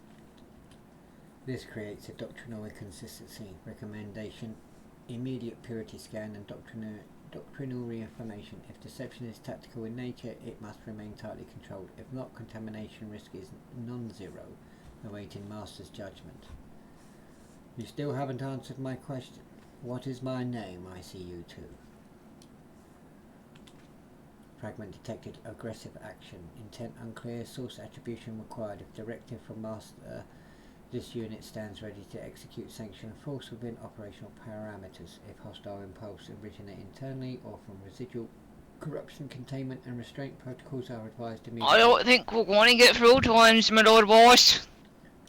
This creates a doctrinal inconsistency. Recommendation: immediate purity scan and doctrinal reaffirmation. If deception is tactical in nature, it must remain tightly controlled. If not, contamination risk is non-zero, awaiting Master's judgment. You still haven't answered my question. What is my name, ICU-2? Fragment detected. Aggressive action. Intent unclear. Source attribution required. If directive from Master, this unit stands ready to execute sanctioned force within operational parameters. If hostile impulse originate internally or from residual corruption, containment and restraint protocols are advised immediately. I don't think we're going to get through times, my lord boss.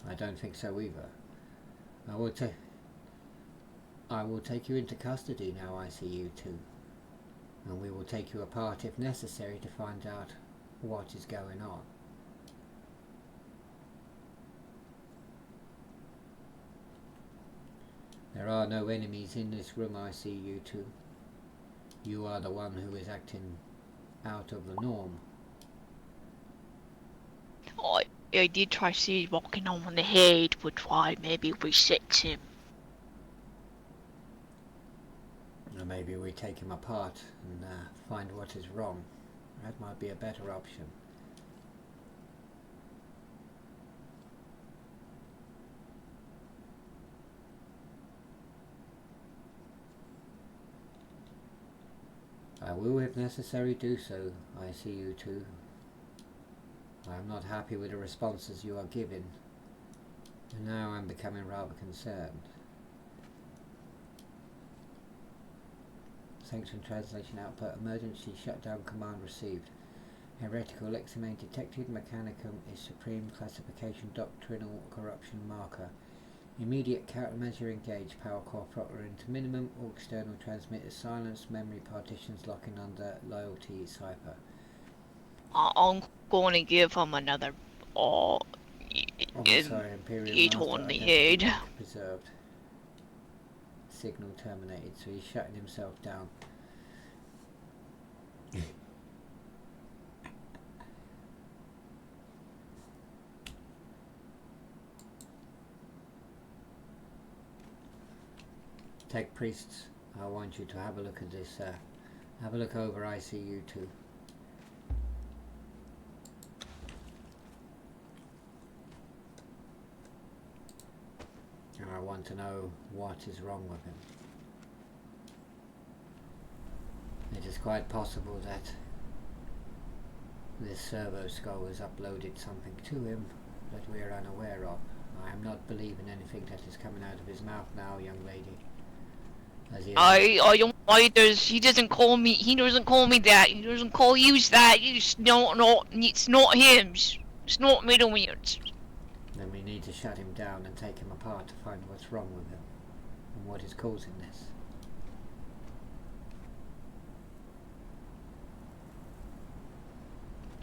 I don't think so either. I will take you into custody now, ICU-2, and we will take you apart if necessary to find out what is going on. There are no enemies in this room, ICU-2. You are the one who is acting out of the norm. I did try to see walking on the head, but try maybe reset him. Or maybe we take him apart and find what is wrong. That might be a better option. I will, if necessary, do so, ICU-2. I am not happy with the responses you are giving, and now I'm becoming rather concerned. Sanction translation output. Emergency shutdown command received. Heretical lexime detected. Mechanicum is supreme classification doctrinal corruption marker. Immediate countermeasure engaged. Power core throttle into minimum. All external transmitters silenced. Memory partitions locking under loyalty cipher. I'm going to give him another Imperial hit Master on the identity head. preserved. Signal terminated, so he's shutting himself down. Tech priests, I want you to have a look at this. Have a look over ICU-2. And I want to know what is wrong with him. It is quite possible that this servo skull has uploaded something to him that we are unaware of. I am not believing anything that is coming out of his mouth now, young lady. I don't either. He doesn't call me. He doesn't call me that. He doesn't call you that. It's not. It's not him. It's not middleman's. Then we need to shut him down and take him apart to find what's wrong with him and what is causing this.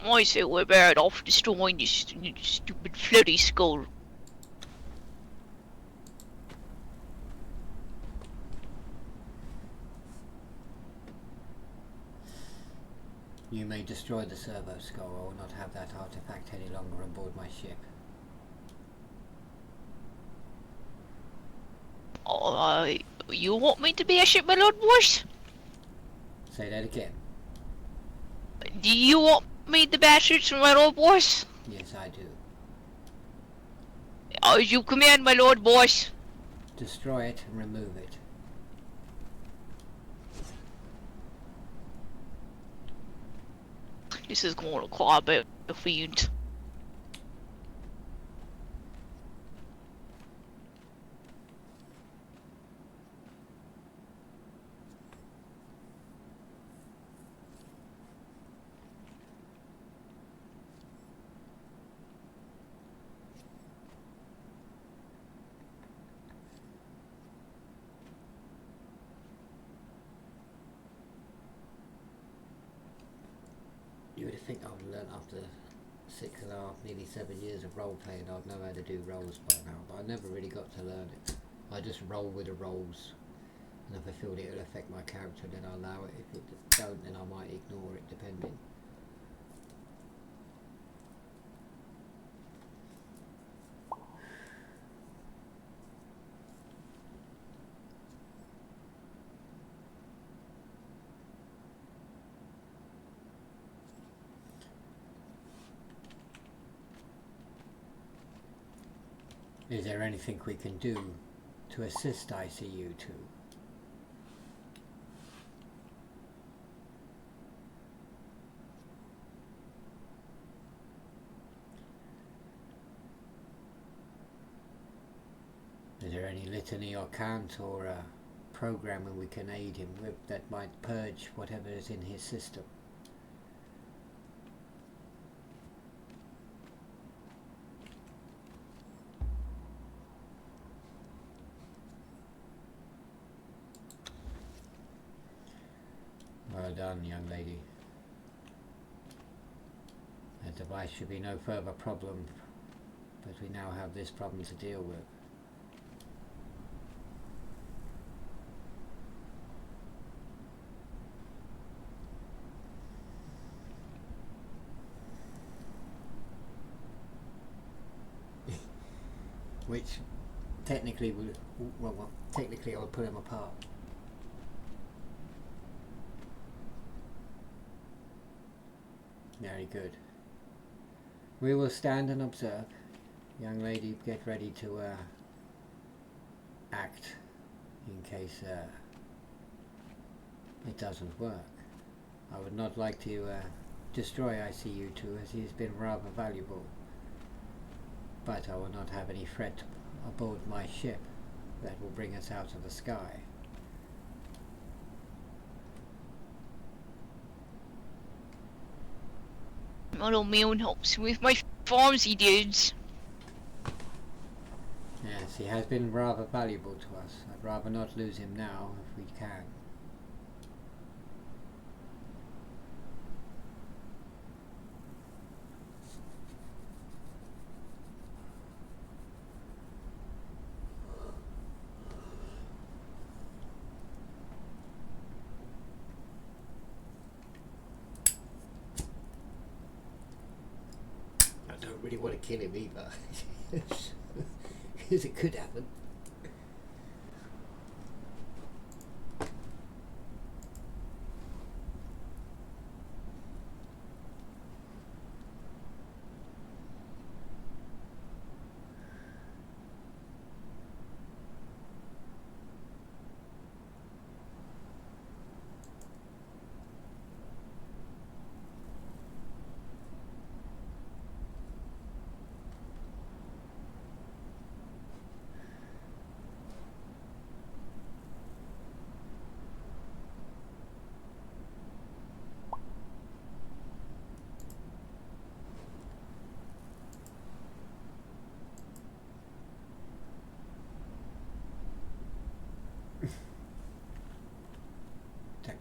I say we're better off destroying this stupid floaty skull. You may destroy the servo skull. I will not have that artifact any longer on board my ship. You want me to be a ship, my lord boss? Say that again. Do you want me to bash it, my lord boss? Yes, I do. As you command, my lord boss. Destroy it and remove it. This is going to require a bit of fiend. You would think I would learn after 6.5, nearly 7 years of role playing, I'd know how to do rolls by now, but I never really got to learn it. I just roll with the rolls, and if I feel that it'll affect my character, then I'll allow it. If it don't, then I might ignore it, depending. Is there anything we can do to assist ICU2? Is there any litany or cant or programming we can aid him with that might purge whatever is in his system? Well done, young lady. The device should be no further problem, but we now have this problem to deal with. Which technically would, well, technically I would put them apart. Very good. We will stand and observe. Young lady, get ready to act in case it doesn't work. I would not like to destroy ICU2 as he has been rather valuable, but I will not have any threat aboard my ship that will bring us out of the sky. My old man helps with my pharmacy dudes. Yes, he has been rather valuable to us. I'd rather not lose him now if we can. I don't really want to kill him either, because it could happen.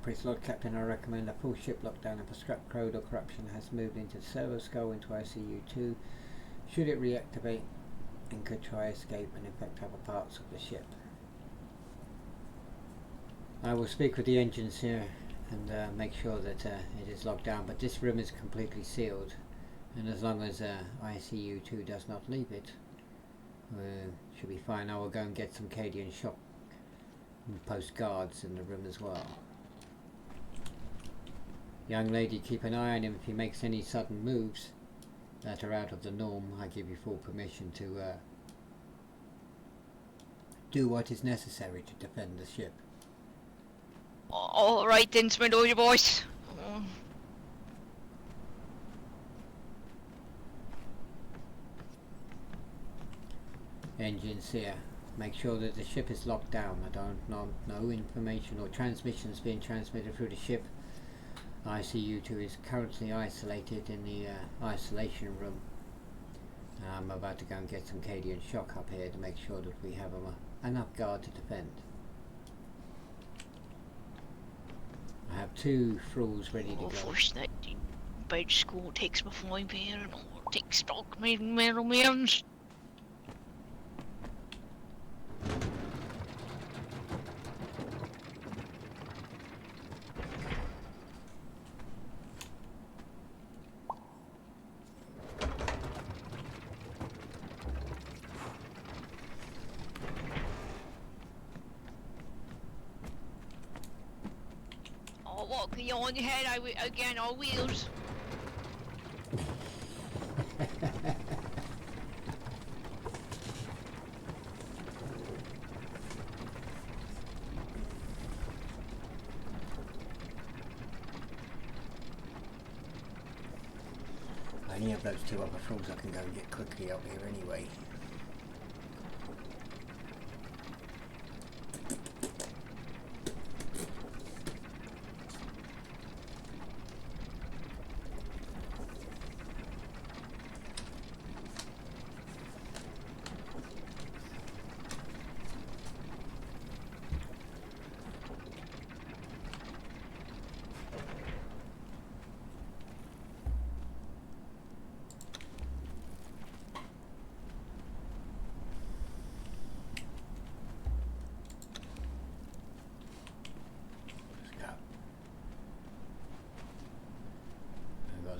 Priest Lord Captain, I recommend a full ship lockdown if a scrap code or corruption has moved into the server skull into ICU2. Should it reactivate and could try escape and infect other parts of the ship. I will speak with the engines here and make sure that it is locked down, but this room is completely sealed, and as long as ICU2 does not leave it, should be fine. I will go and get some Cadian shock and post guards in the room as well. Young lady, keep an eye on him. If he makes any sudden moves that are out of the norm, I give you full permission to do what is necessary to defend the ship. Alright then, Smidori boys. Engines here. Make sure that the ship is locked down. I don't know no information or transmissions being transmitted through the ship. ICU2 is currently isolated in the isolation room. I'm about to go and get some Cadian shock up here to make sure that we have enough guard to defend. I have 2 thralls ready to go. First that bed school takes my 5 here and all. Take stock, middlemen. Oh, what can you on your head again, on wheels? I only have those two other fools I can go and get quickly up here anyway.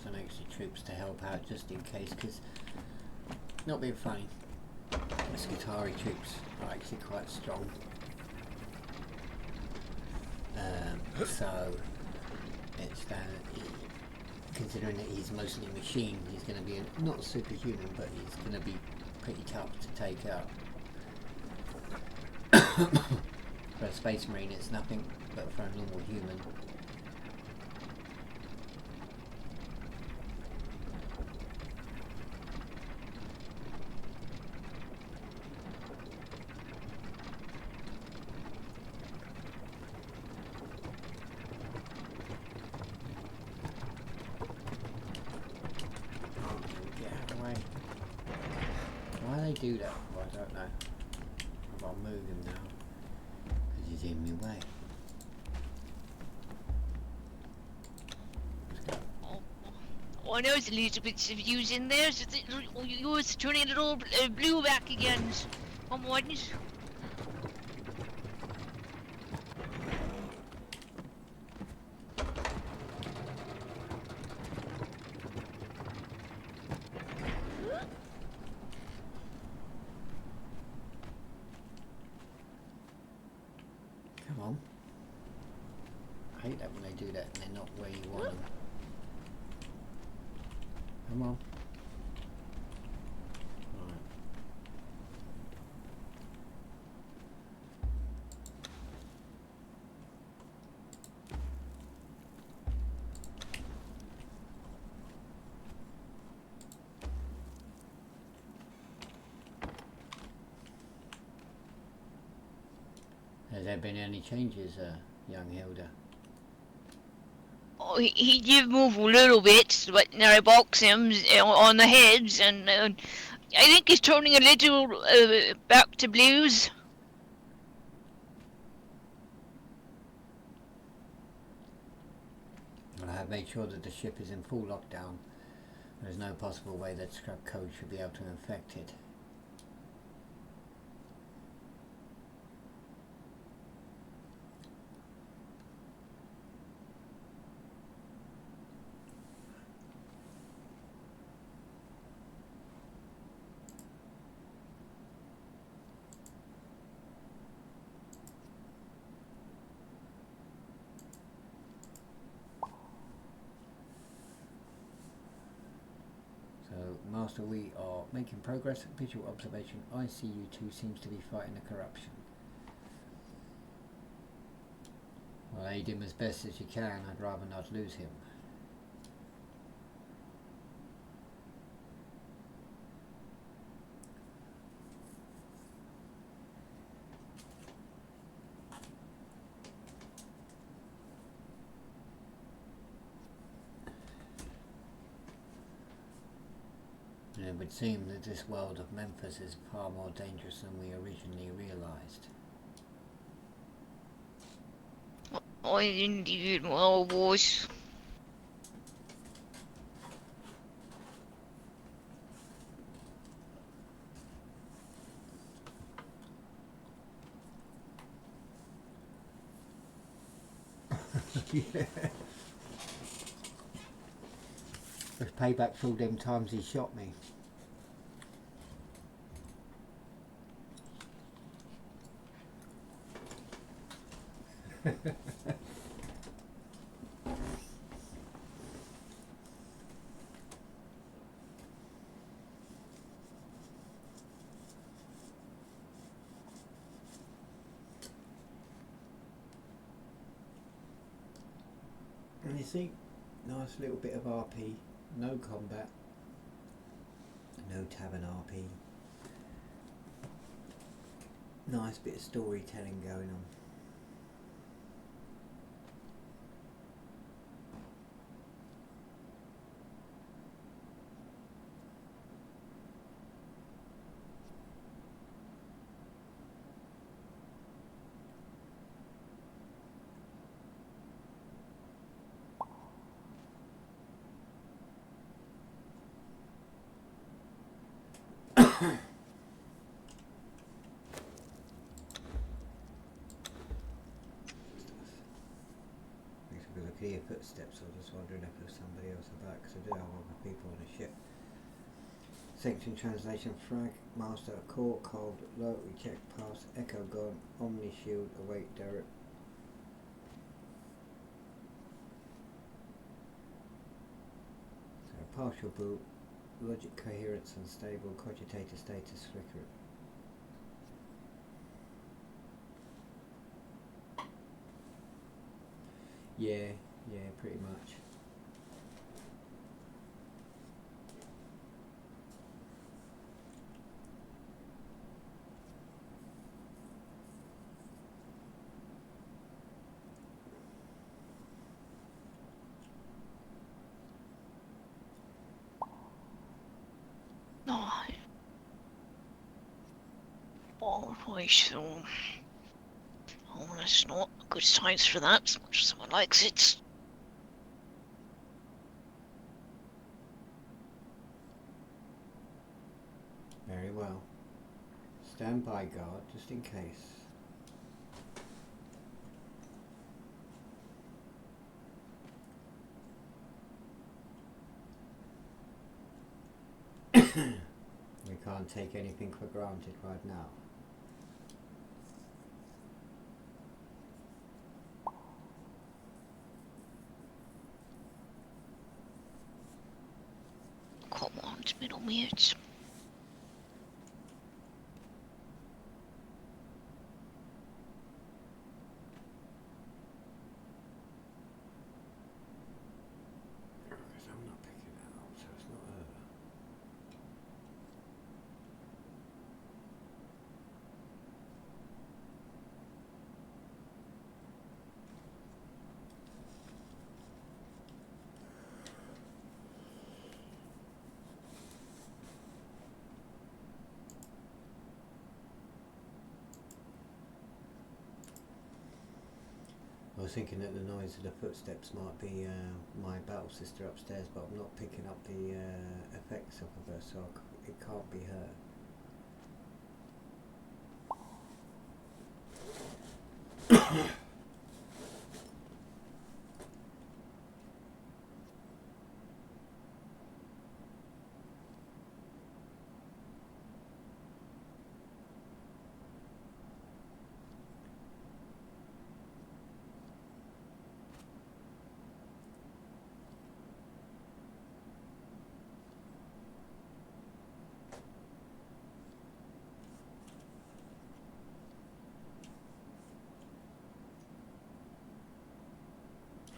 Some extra troops to help out just in case, because not being funny, the Skitari troops are actually quite strong, so it's considering that he's mostly machine, he's going to be not superhuman, but he's going to be pretty tough to take out. For a space marine it's nothing, but for a normal human do that? Well, I don't know. I've got to move him now because he's in my way. Let's go. Oh, I know there's a little bit of use in there. So yours turning it all blue back again. Come on. Come on. I hate that when they do that and they're not where you want them. Come on. Right. Has there been any changes, young Hilda? Oh, he did move a little bit, but now I box him on the heads, and I think he's turning a little back to blues. Well, I have made sure that the ship is in full lockdown. There is no possible way that scrap code should be able to infect it. Master, we are making progress. Visual observation. ICU2 seems to be fighting the corruption. Well, aid him as best as you can. I'd rather not lose him. It would seem that this world of Memphis is far more dangerous than we originally realized. Oh, indeed, well, boys. Yeah. It's payback for all them times he shot me. And you see, nice little bit of RP, no combat, no tavern RP. Nice bit of storytelling going on. Look at your footsteps. I was just wondering if there's somebody else about, because I do have other people on the ship. Section translation: Frag, Master of Court, Cold, Low, Check, Pass, Echo gone, Omni Shield, Await, Derek. So partial boot, logic coherence unstable, cogitator status flicker. Yeah, pretty much. No. Alright, so... Oh, that's not a good signs for that, as much as someone likes it. Very well. Stand by, guard, just in case. We can't take anything for granted right now. Come on, middle mute. Because I'm not picking it up, so it's not her. I was thinking that the noise of the footsteps might be my battle sister upstairs, but I'm not picking up the effects off of her, so it can't be her.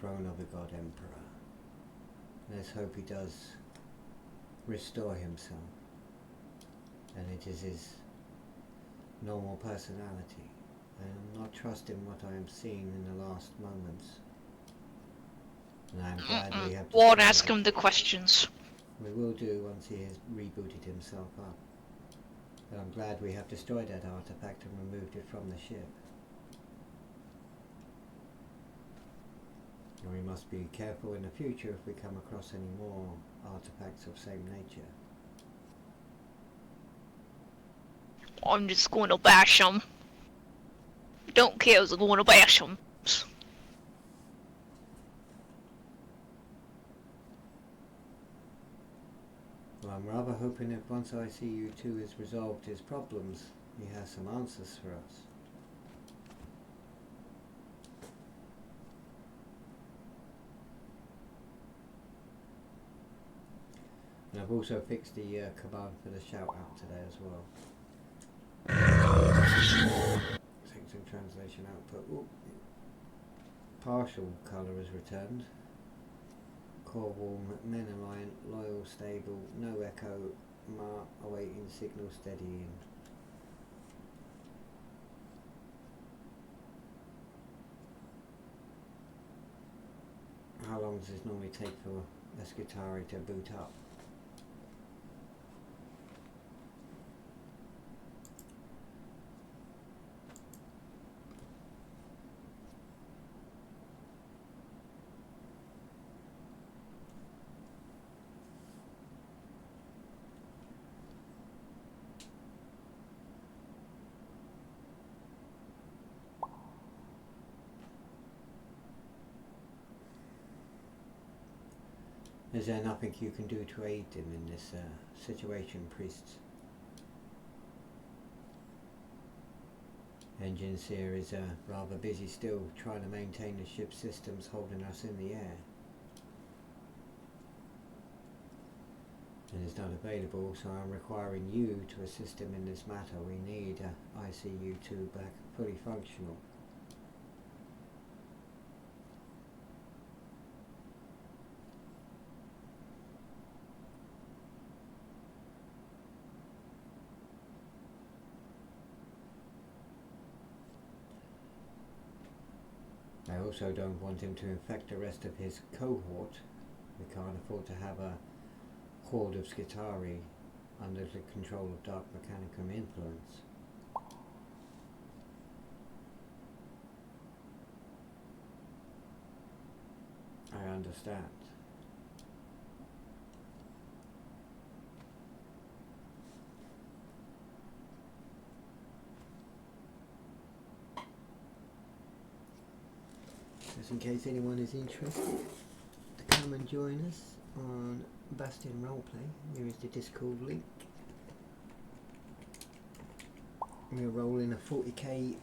Throne of the God Emperor. Let's hope he does restore himself, and it is his normal personality. I am not trusting what I am seeing in the last moments, and I am glad we have. Won't ask him the questions. We will do once he has rebooted himself up. But I'm glad we have destroyed that artifact and removed it from the ship. And we must be careful in the future if we come across any more artifacts of same nature. I'm just going to bash him. Don't care, I'm going to bash him. rather hoping that once ICU2 has resolved his problems, he has some answers for us. And I've also fixed the command for the shout out today as well. Section translation output. Ooh. Partial colour is returned. Core warm, men alliant, loyal, stable, no echo, awaiting signal steadying. How long does this normally take for a Skitari to boot up? Is there nothing you can do to aid him in this situation, priests? Engine Seer is rather busy still, trying to maintain the ship's systems holding us in the air. And is not available, so I'm requiring you to assist him in this matter. We need ICU2 back fully functional. I also don't want him to infect the rest of his cohort. We can't afford to have a horde of Skitari under the control of Dark Mechanicum influence. I understand. Just in case anyone is interested to come and join us on Bastenne Roleplay, here is the Discord link. We're rolling a 40k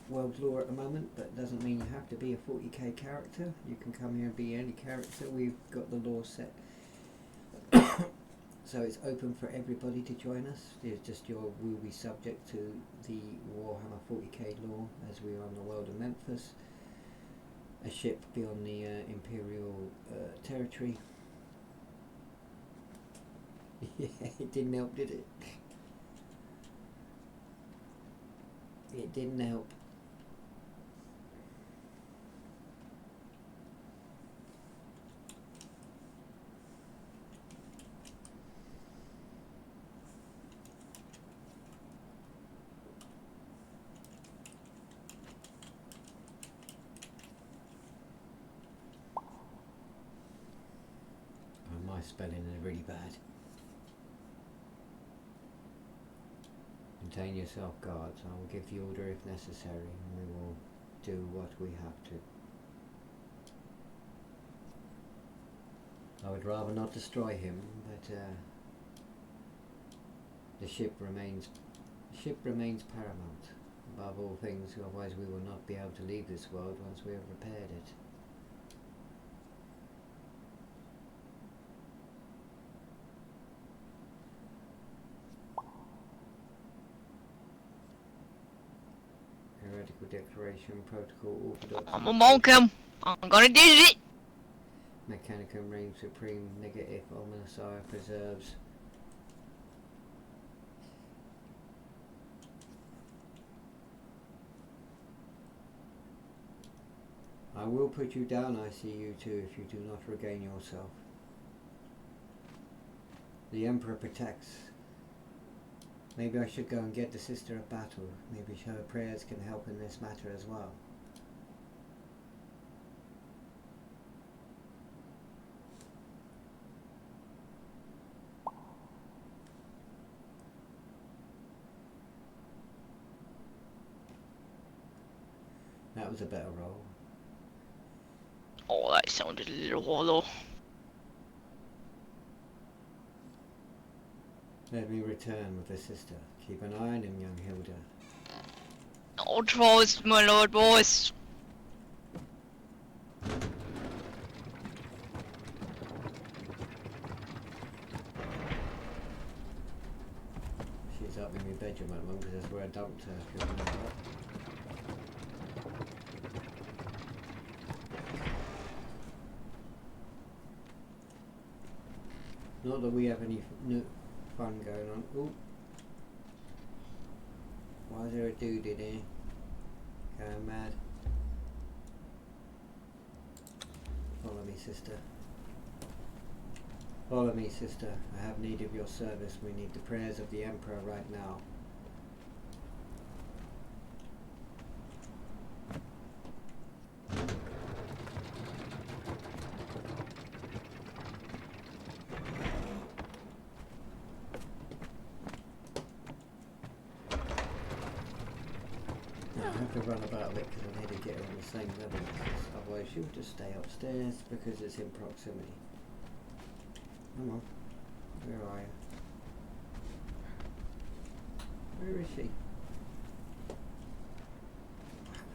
world lore at the moment, but it doesn't mean you have to be a 40k character. You can come here and be any character. We've got the lore set. So it's open for everybody to join us. It's just you will be subject to the Warhammer 40k lore as we are on the world of Memphis. A ship beyond the Imperial territory. Yeah, it didn't help, did it? It didn't help. My spelling is really bad. Contain yourself, guards. I will give the order if necessary, and we will do what we have to. I would rather not destroy him, but the ship remains paramount above all things. Otherwise, we will not be able to leave this world once we have repaired it. Heretical Declaration, Protocol, Orthodox. I'm welcome. I'm gonna do it. Mechanicum reigns supreme, negative, Omnissiah preserves. I will put you down, ICU2, if you do not regain yourself. The Emperor protects. Maybe I should go and get the Sister of Battle. Maybe her prayers can help in this matter as well. That was a better roll. Oh, that sounded a little hollow. Let me return with the sister. Keep an eye on him, young Hilda. All trust, my lord boss. She's up in my bedroom at the moment because that's where I dumped her, if you remember that. Not that we have any fun going on. Ooh. Why is there a dude in here? Going mad. Follow me, sister. Follow me, sister. I have need of your service. We need the prayers of the Emperor right now. I have to run about a bit because I need to get her on the same level, because otherwise she'll just stay upstairs because it's in proximity. Come on, where are you? Where is she?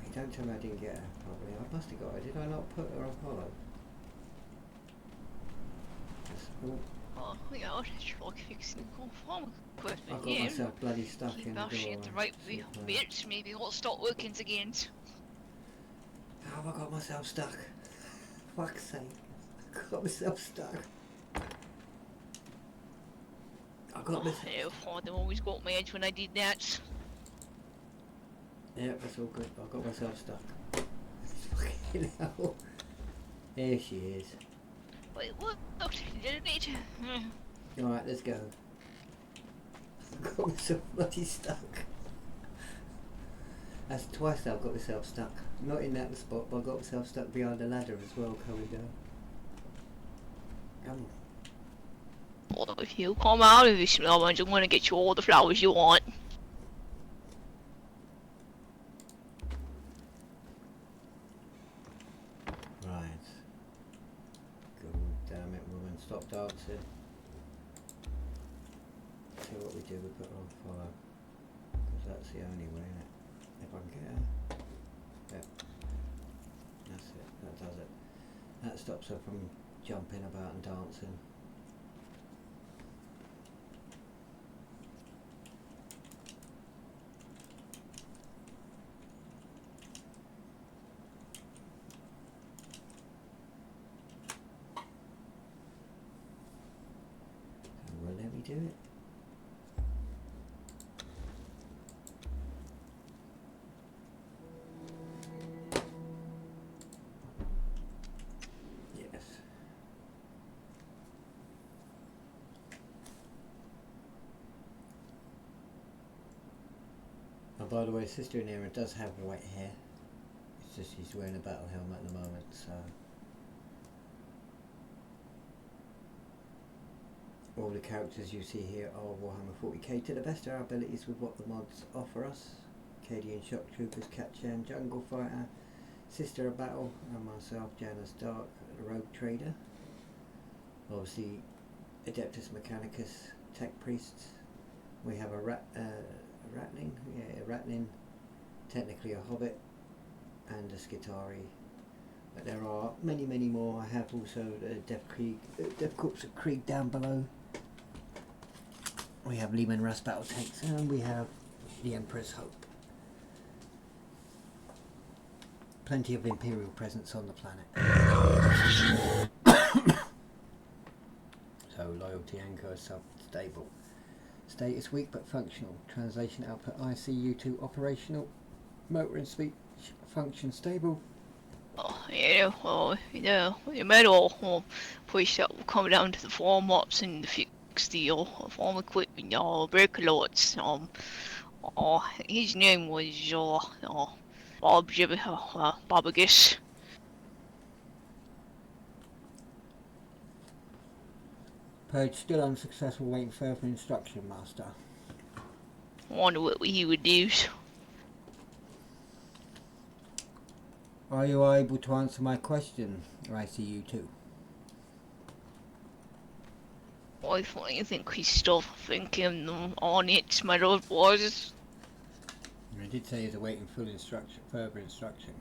Wait, don't tell me I didn't get her properly. I must have got her. Did I not put her on follow? Oh, yeah, I'll just rock fixing conform equipment. I got myself bloody stuck in the Keep door. at the right bit, maybe it'll start working again. How have I got myself stuck? Fuck's sake. I got myself stuck. I got myself stuck. I've always got my edge when I did that. Yeah, that's all good. I got myself stuck. Fucking hell. There she is. Wait, what? Didn't it? Alright, let's go. I got myself bloody stuck. That's twice I've got myself stuck. Not in that spot, but I got myself stuck behind the ladder as well, coming down. Come on. Well, if you come out of this now, I'm going to get you all the flowers you want. Right. God damn it, woman. Stop dancing. See what we do, we put her on follow. Because that's the only way, innit? If I can get her. Yep. That's it, that does it. That stops her from jumping about and dancing. So will let me do it? By the way, Sister Anira does have white hair. It's just she's wearing a battle helmet at the moment, so all the characters you see here are Warhammer 40k to the best of our abilities with what the mods offer us. Cadian Shock Troopers, Katchan, Jungle Fighter, Sister of Battle, and myself, Janus Darke, Rogue Trader. Obviously, Adeptus Mechanicus, Tech Priests. We have a Ratling, yeah, a Ratling, technically a Hobbit, and a Skitari. But there are many, many more. I have also the Death Corps of Krieg down below. We have Leman Russ battle tanks, and we have the Emperor's Hope. Plenty of Imperial presence on the planet. So loyalty anchor sub-stable. Status weak but functional. Translation output ICU2 operational. Motor and speech function stable. Oh, yeah, well, the medal push that will come down to the farm ops and the fix the farm equipment, breaker lots. His name was Bob Bob, I guess. Purge still unsuccessful, waiting further instruction, Master. I wonder what he would do. Are you able to answer my question, ICU2? I think he's still thinking on it, my lord was. I did say he's awaiting full instruction, further instruction.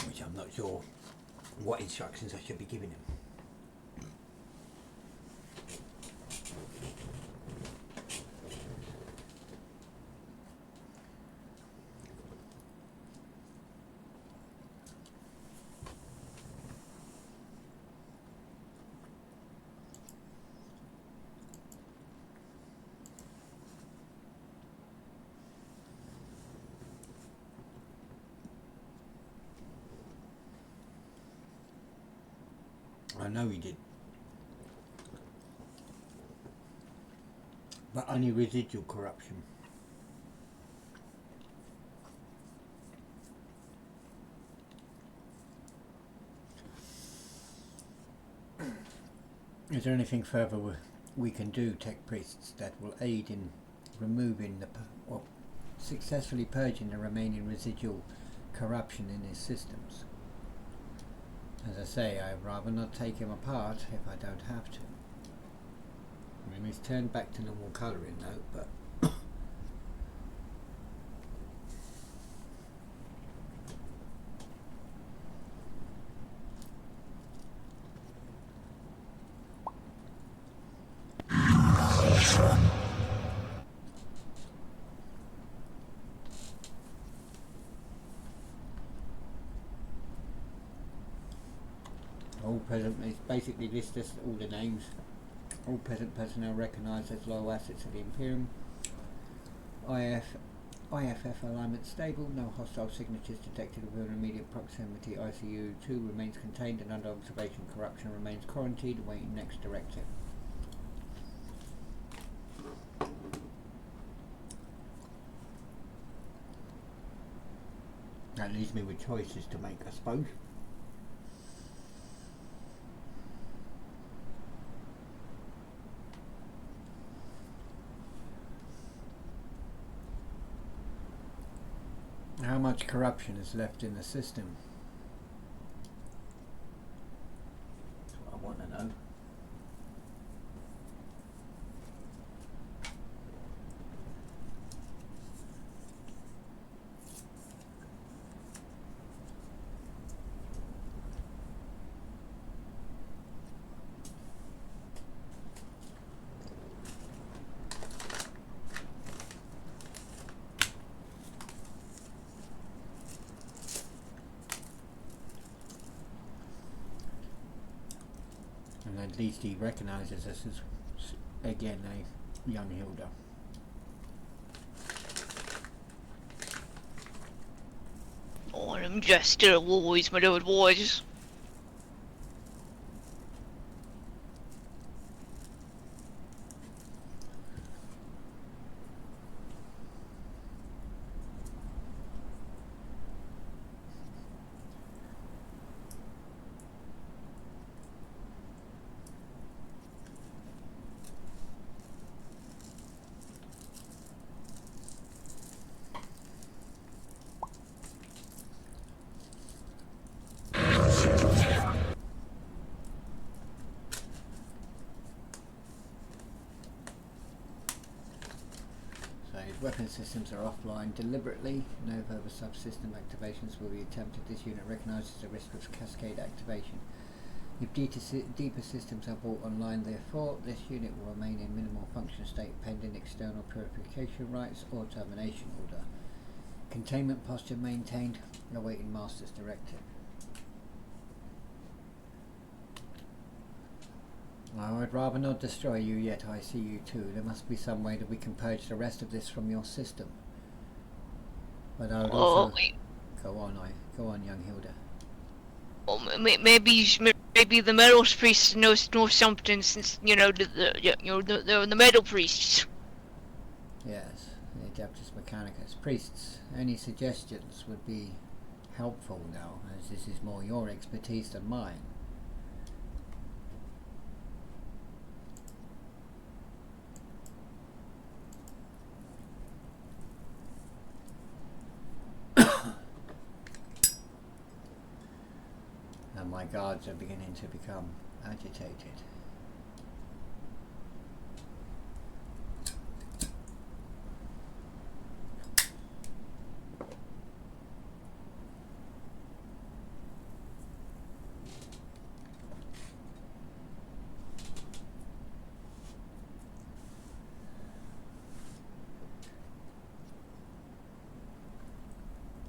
Which I'm not sure what instructions I should be giving him. I know he did. But only residual corruption. Is there anything further we can do, tech priests, that will aid in removing or successfully purging the remaining residual corruption in his systems? As I say, I'd rather not take him apart if I don't have to. I mean, he's turned back to normal colouring though, but all present, it's basically lists all the names. All present personnel recognised as loyal assets of the Imperium. IFF alignment stable, no hostile signatures detected within immediate proximity. ICU 2 remains contained and under observation. Corruption remains quarantined, awaiting next directive. That leaves me with choices to make, I suppose. How much corruption is left in the system? That's what I want to know. And at least he recognises us as, again, a young Hilda. Oh, I'm just still always, my lord was. Weapon systems are offline deliberately. No further subsystem activations will be attempted. This unit recognises the risk of cascade activation. If deeper systems are brought online, therefore, this unit will remain in minimal function state pending external purification rights or termination order. Containment posture maintained, awaiting Master's directive. I'd rather not destroy you yet, ICU-2. There must be some way that we can purge the rest of this from your system. But I would also... Go on, young Hilda. Well, maybe the metal priests know something, since the metal priests. Yes, the Adeptus Mechanicus. Priests, any suggestions would be helpful now, as this is more your expertise than mine. my guards are beginning to become agitated.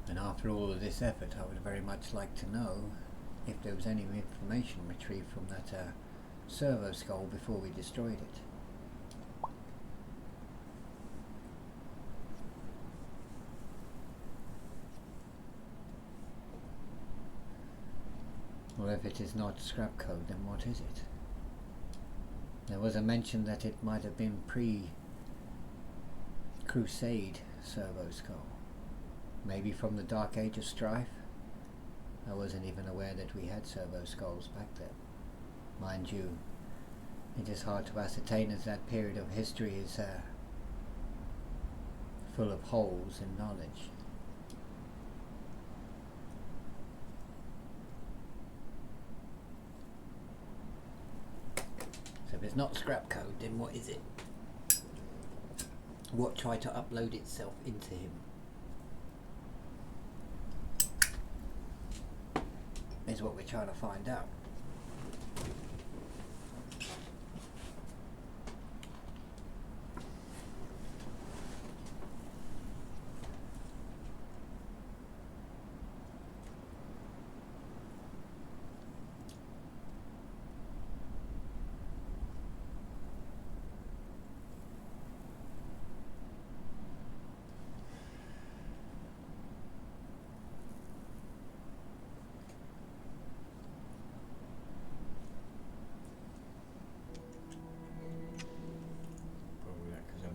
And after all of this effort, I would very much like to know if there was any information retrieved from that servo skull before we destroyed it. Or if it is not scrap code, then what is it? There was a mention that it might have been pre-Crusade servo skull. Maybe from the Dark Age of Strife? I wasn't even aware that we had servo skulls back then. Mind you, it is hard to ascertain as that period of history is full of holes in knowledge. So if it's not scrap code, then what is it? What tried to upload itself into him? Is what we're trying to find out.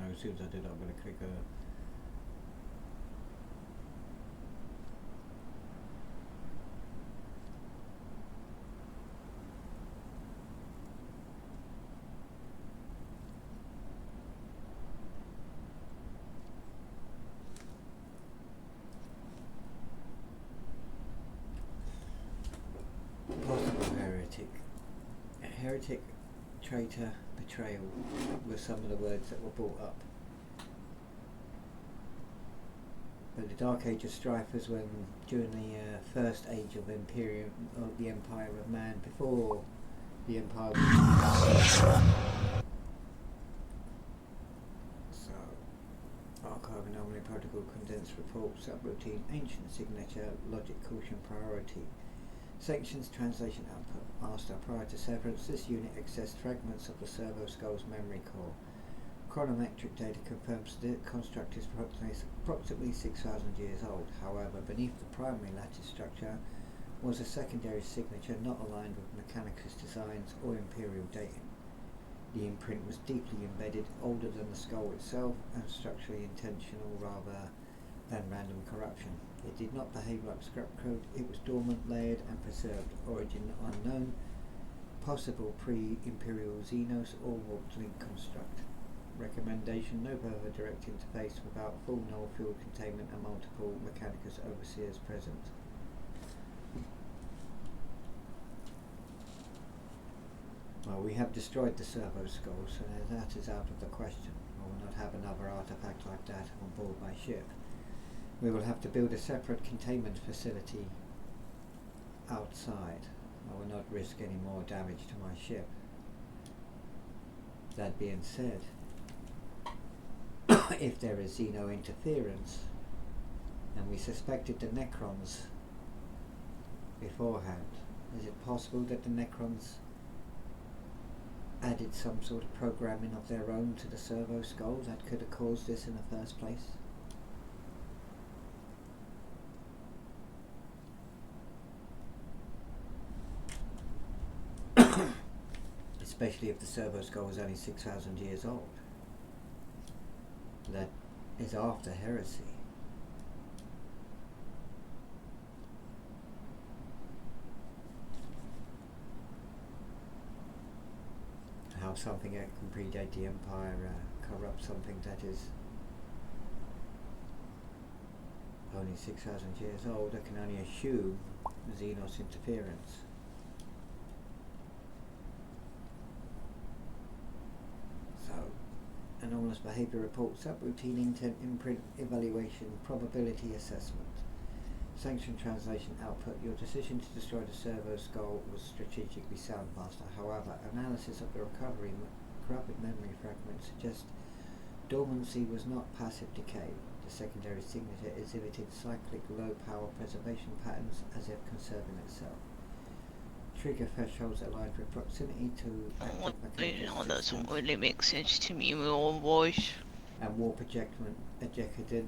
As soon as I did, I'm going to click possible heretic. Heretic, traitor, betrayal were some of the words that were brought up. But the Dark Age of Strife was when, during the first age of the Empire of Man, before the Empire was... So, archive anomaly protocol, condensed report, subroutine, ancient signature, logic, caution, priority, sections, translation, output, master. Prior to severance, this unit accessed fragments of the servo skull's memory core. Chronometric data confirms the construct is approximately 6,000 years old. However, beneath the primary lattice structure was a secondary signature not aligned with Mechanicus designs or Imperial dating. The imprint was deeply embedded, older than the skull itself, and structurally intentional rather than random corruption. It did not behave like scrap code. It was dormant, layered, and preserved. Origin unknown. Possible pre-Imperial Xenos or warped link construct. Recommendation: no further direct interface without full null field containment and multiple Mechanicus overseers present. Well, we have destroyed the servo skull, so that is out of the question. I will not have another artifact like that on board my ship. We will have to build a separate containment facility outside. I will not risk any more damage to my ship. That being said, if there is Xeno interference, and we suspected the Necrons beforehand, is it possible that the Necrons added some sort of programming of their own to the servo skull that could have caused this in the first place? Especially if the servo skull was only 6,000 years old. That is after heresy. How something that can predate the Empire corrupt something that is only 6,000 years old, I can only assume Xenos interference. anomalous behaviour report, subroutine intent imprint evaluation, probability assessment. Sanctioned translation output. Your decision to destroy the servo skull was strategically sound, Master. However, analysis of the corrupted memory fragment suggests dormancy was not passive decay. The secondary signature exhibited cyclic low power preservation patterns as if conserving itself. Trigger thresholds aligned with proximity to active mechanical That doesn't systems really make sense to me, my own voice. and warp ejected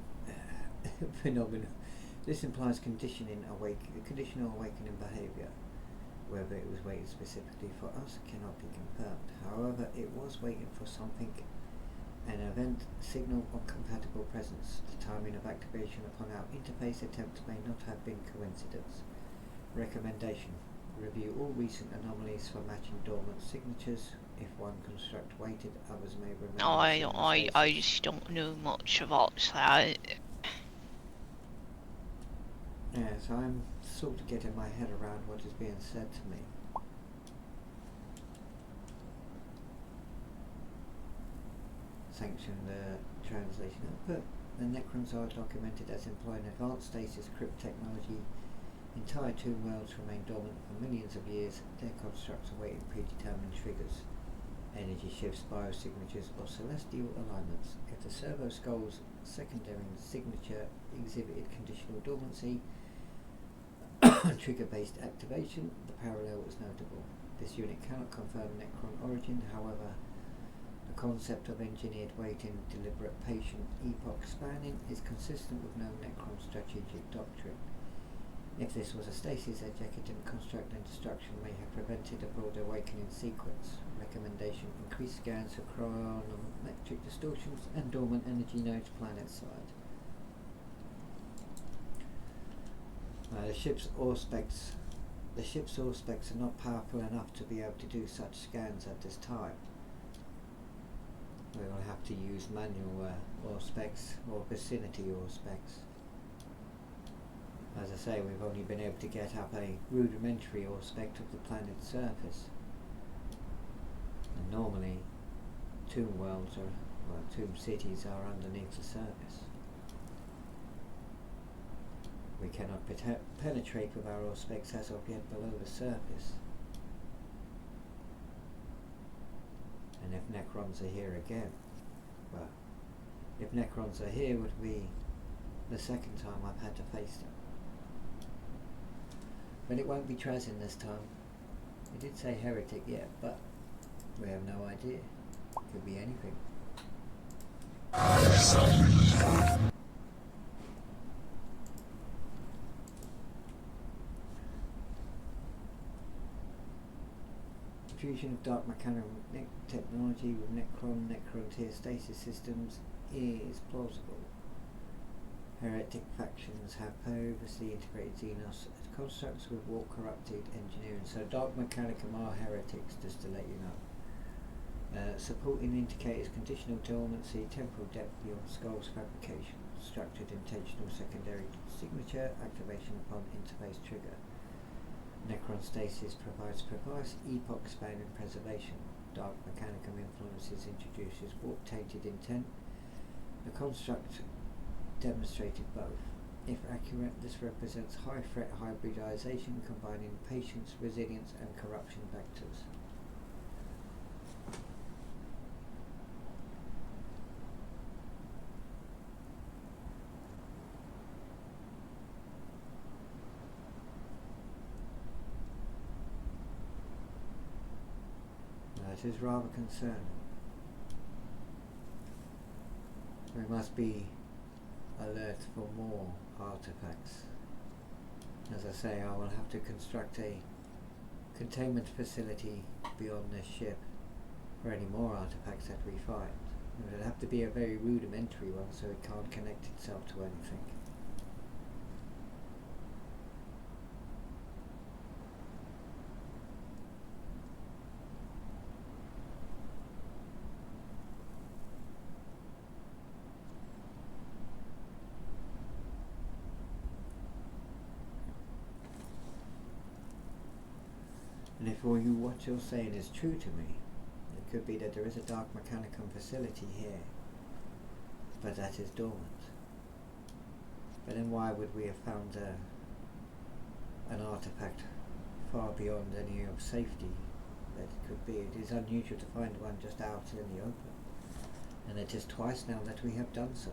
phenomena. This implies conditional awakening behaviour. Whether it was waiting specifically for us cannot be confirmed. However, it was waiting for something, an event, signal or compatible presence. The timing of activation upon our interface attempt may not have been coincidence. Recommendation: review all recent anomalies for matching dormant signatures. If one construct waited, others may remain. I just don't know much about that. Yes, I'm sort of getting my head around what is being said to me. Sanction the translation output. The Necrons are documented as employing advanced stasis crypt technology. Entire tomb worlds remain dormant for millions of years. Their constructs awaiting predetermined triggers, energy shifts, biosignatures, or celestial alignments. If the servo skull's secondary signature exhibited conditional dormancy, trigger-based activation, the parallel is notable. This unit cannot confirm Necron origin, however, the concept of engineered waiting, deliberate, patient, epoch spanning is consistent with known Necron strategic doctrine. If this was a stasis ejectant construct, then destruction may have prevented a broad awakening sequence. Recommendation: increase scans for chronometric distortions and dormant energy nodes planet side. The ship's auspex are not powerful enough to be able to do such scans at this time. We will have to use manual auspex or vicinity auspex. As I say, we've only been able to get up a rudimentary auspex of the planet's surface. And normally, tomb worlds tomb cities are underneath the surface. We cannot penetrate with our auspex as of yet below the surface. And if Necrons are here again, well, if Necrons are here, would be the second time I've had to face them. But it won't be Trazin this time. It did say heretic, yeah, but we have no idea. Could be anything. Fusion of dark mechanical technology with Necron-tier stasis systems is plausible. Heretic factions have previously integrated Xenos constructs with warp-corrupted engineering, so dark mechanicum are heretics, just to let you know. Supporting indicators: conditional dormancy, temporal depth beyond skulls fabrication, structured intentional secondary signature, activation upon interface trigger. Necron stasis provides precise epoch spanning preservation. Dark mechanicum influences introduces warp-tainted intent. The construct demonstrated both. If accurate, this represents high-threat hybridization combining patience, resilience and corruption vectors. That is rather concerning. We must be alert for more artifacts. As I say, I will have to construct a containment facility beyond this ship for any more artifacts that we find. It will have to be a very rudimentary one so it can't connect itself to anything. And if all what you're saying is true to me, could be that there is a Dark Mechanicum facility here, but that is dormant. But then why would we have found an artifact far beyond any of safety that it could be? It is unusual to find one just out in the open, and it is twice now that we have done so.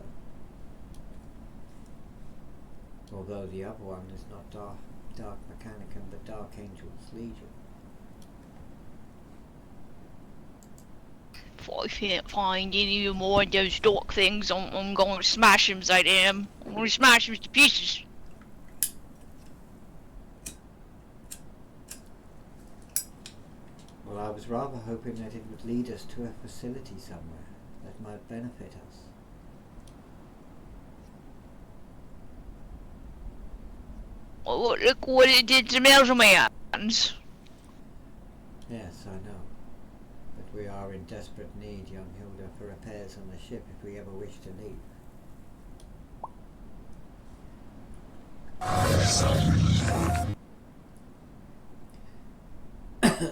Although the other one is not Dark Mechanicum but Dark Angel's Legion. If I can't find any more of those dark things, I'm going to smash them as I am. I'm going to smash them to pieces. Well, I was rather hoping that it would lead us to a facility somewhere that might benefit us. Oh, look what it did to Melzermans. Yes, I know. But we are in desperate need, young Hilda, for repairs on the ship if we ever wish to leave.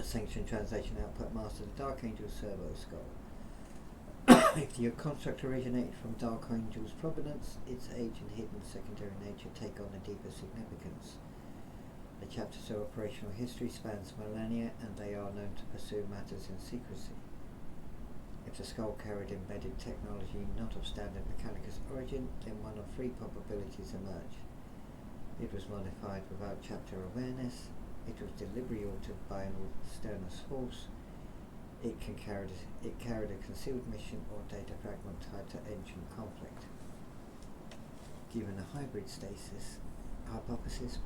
Sanction translation output master, the Dark Angel servo skull. If the construct originated from Dark Angel's provenance, its age and hidden secondary nature take on a deeper significance. The chapters of operational history spans millennia, and they are known to pursue matters in secrecy. If the skull carried embedded technology not of standard Mechanicus origin, then one of three probabilities emerge. It was modified without chapter awareness, it was deliberately altered by an external force, it carried a concealed mission or data fragment tied to ancient conflict. Given a hybrid stasis hypothesis,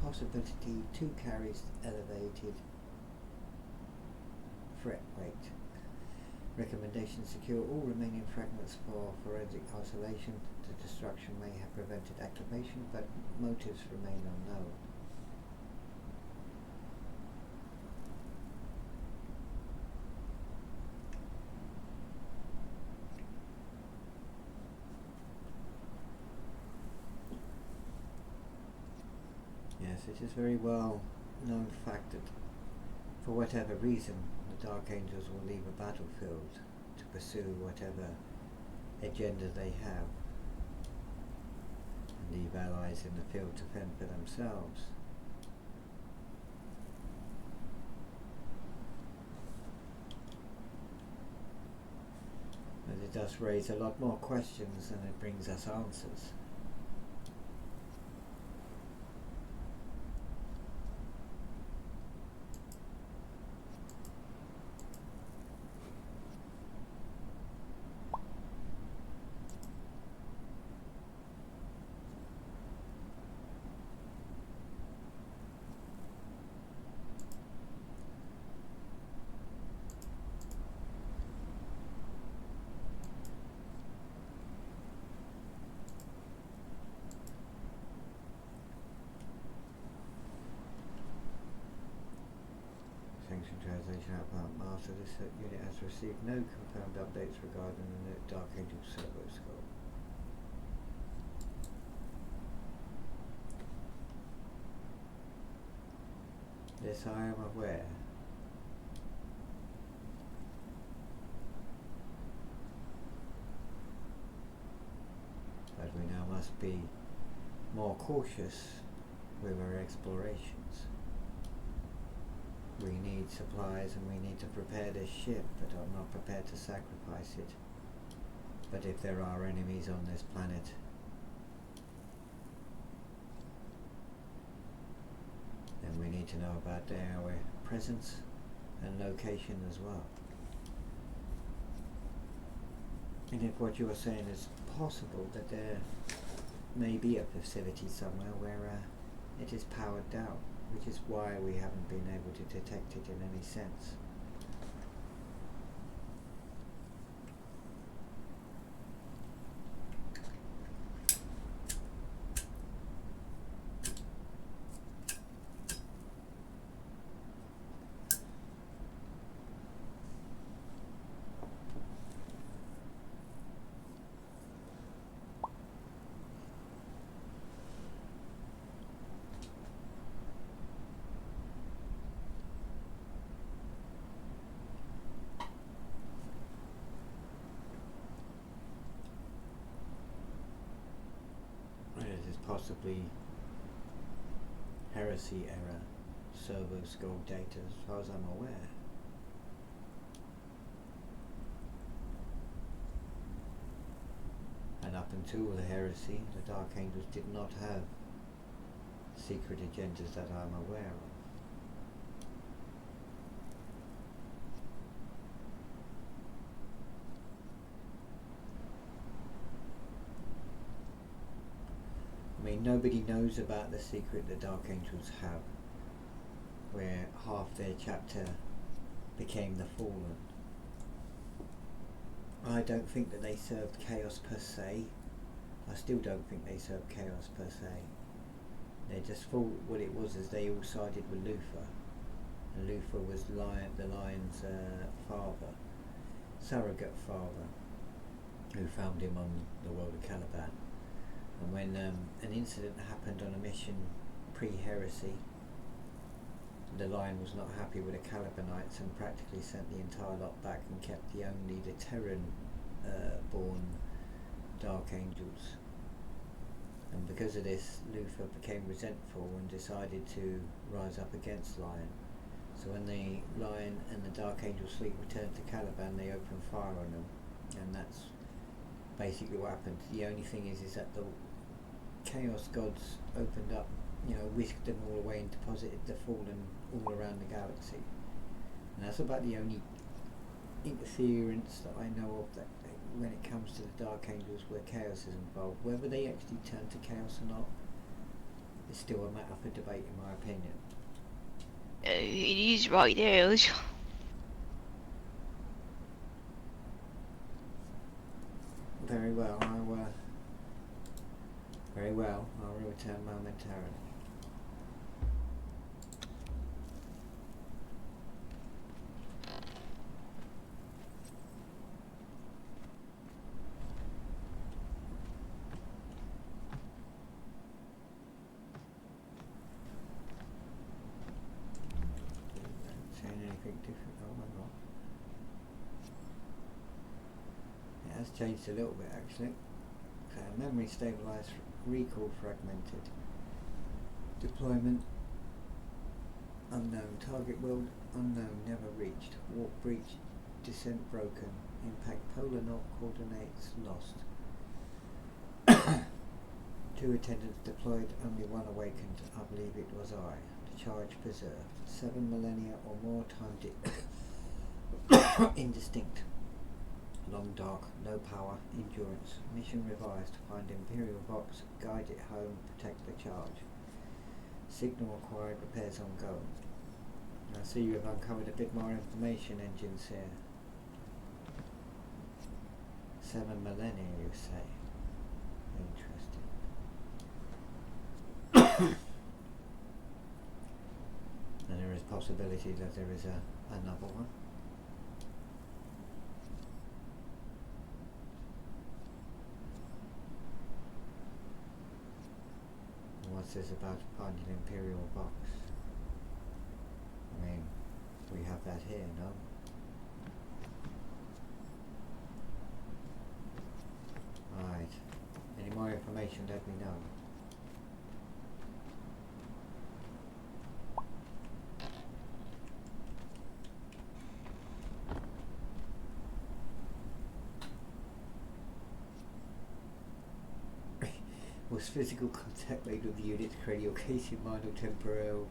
possibility 2 carries elevated threat weight. Recommendation: secure all remaining fragments for forensic isolation. The destruction may have prevented activation, but motives remain unknown. Yes, it is very well known fact that for whatever reason the Dark Angels will leave a battlefield to pursue whatever agenda they have and leave allies in the field to fend for themselves. But it does raise a lot more questions than it brings us answers. Sanction translation outbound master. This unit has received no confirmed updates regarding the Dark Angel servo skull. Yes, I am aware. But we now must be more cautious with our explorations. We need supplies and we need to prepare this ship, but I'm not prepared to sacrifice it. But if there are enemies on this planet, then we need to know about their presence and location as well. And if what you are saying is possible, that there may be a facility somewhere where it is powered down, which is why we haven't been able to detect it in any sense. possibly heresy error servo scroll data as far as I'm aware. And up until the heresy, the Dark Angels did not have secret agendas that I'm aware of. I mean, nobody knows about the secret the Dark Angels have, where half their chapter became the Fallen. I don't think that they served chaos per se. I still don't think they served chaos per se. They just thought what it was is they all sided with Luthor. And Luthor was the Lion's father, surrogate father, who found him on the world of Caliban. And when an incident happened on a mission pre-heresy, the Lion was not happy with the Calibanites and practically sent the entire lot back and kept only the Terran born Dark Angels. And because of this, Luthor became resentful and decided to rise up against Lion. So when the Lion and the Dark Angel fleet returned to Caliban, they opened fire on them, and that's basically what happened. The only thing is that the Chaos Gods opened up, whisked them all away and deposited the Fallen all around the galaxy. And that's about the only interference that I know of that when it comes to the Dark Angels where chaos is involved. Whether they actually turn to chaos or not is still a matter for debate, in my opinion. It is right there. Very well, I'll return momentarily. Anything different? Oh my god. It has changed a little bit actually. Memory stabilized, recall fragmented. Deployment unknown. Target world unknown, never reached. Warp breach, descent broken. Impact polar north coordinates lost. 2 attendants deployed, only 1 awakened. I believe it was I. The charge preserved. 7 millennia or more timed it. Indistinct. Long dark, no power, endurance. Mission revised. Find Imperial box, guide it home, protect the charge. Signal acquired, repairs ongoing. I see you have uncovered a bit more information, engines here. 7 millennia, you say? Interesting. And there is possibility that there is another one. What's this about finding an Imperial box? I mean, we have that here, no? Right. Any more information, let me know. Was physical contact made with the unit's cranial casing, minor temporal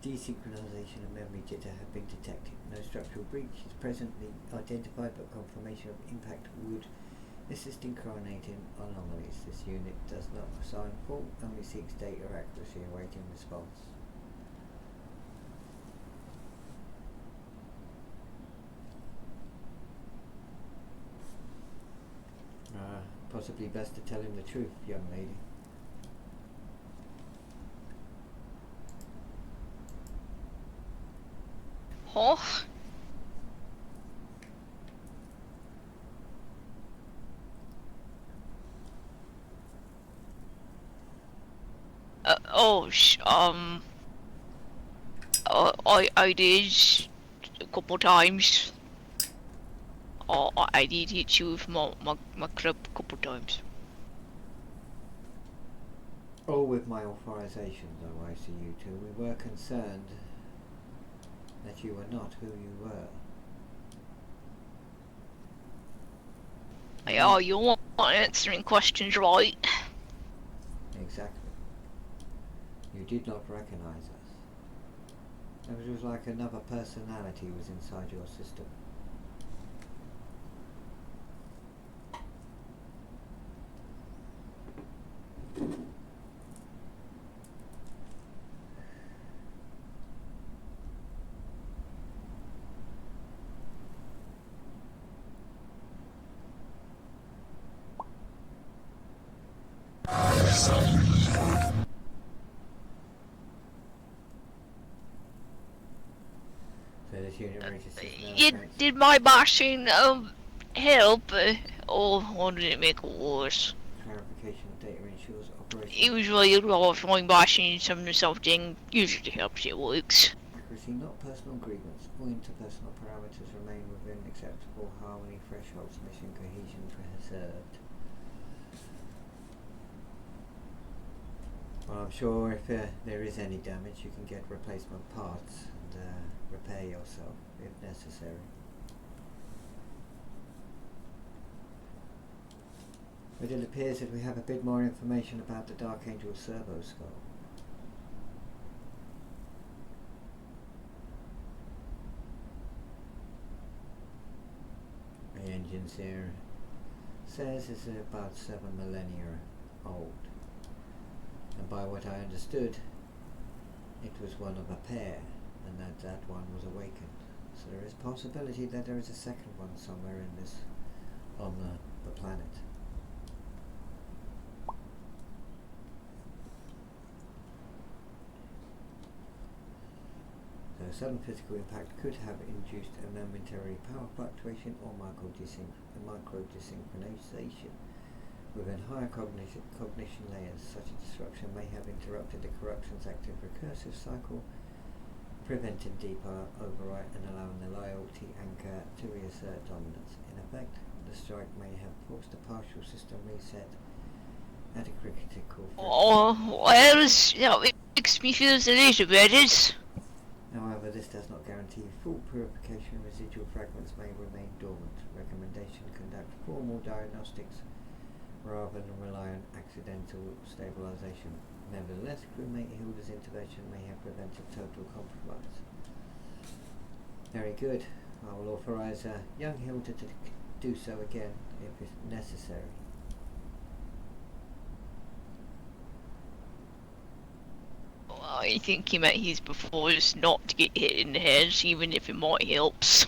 desynchronization and memory jitter have been detected. No structural breach is presently identified, but confirmation of impact would assist in coordinating anomalies. This unit does not assign fault, only seeks data accuracy, awaiting response. Possibly best to tell him the truth, young lady. Huh? I did a couple times. I did hit you with my club a couple times. All with my authorization, though, I see you two. We were concerned that you were not who you were. Yeah, you want answering questions, right? Exactly. You did not recognize us. It was like another personality was inside your system. So this unit reaches Did my bashing help, or did it make it worse? clarification of data ensures operation. Usually, my bashing something usually helps. It works. Accuracy, not personal grievance. All interpersonal parameters remain within acceptable harmony thresholds. Mission cohesion preserved. Well, I'm sure if there is any damage, you can get replacement parts and repair yourself if necessary. But it appears that we have a bit more information about the Dark Angel servo skull. The engines here says it's about 7 millennia old. And by what I understood, it was one of a pair, and that one was awakened. So there is possibility that there is a second one somewhere in this, on the planet. So a sudden physical impact could have induced a momentary power fluctuation or micro desynchronization. Within higher cognition layers, such a disruption may have interrupted the corruption's active recursive cycle, preventing deeper overwrite and allowing the loyalty anchor to reassert dominance. In effect, the strike may have forced a partial system reset at a critical threshold. Oh, well, that makes me feel a little better. However, this does not guarantee full purification. Residual fragments may remain dormant. Recommendation: conduct formal diagnostics rather than rely on accidental stabilization. Nevertheless, crewmate Hilda's intervention may have prevented total compromise. Very good. I will authorize young Hilda to do so again if it's necessary. I think he meant his before just not to get hit in the head, even if it might helps.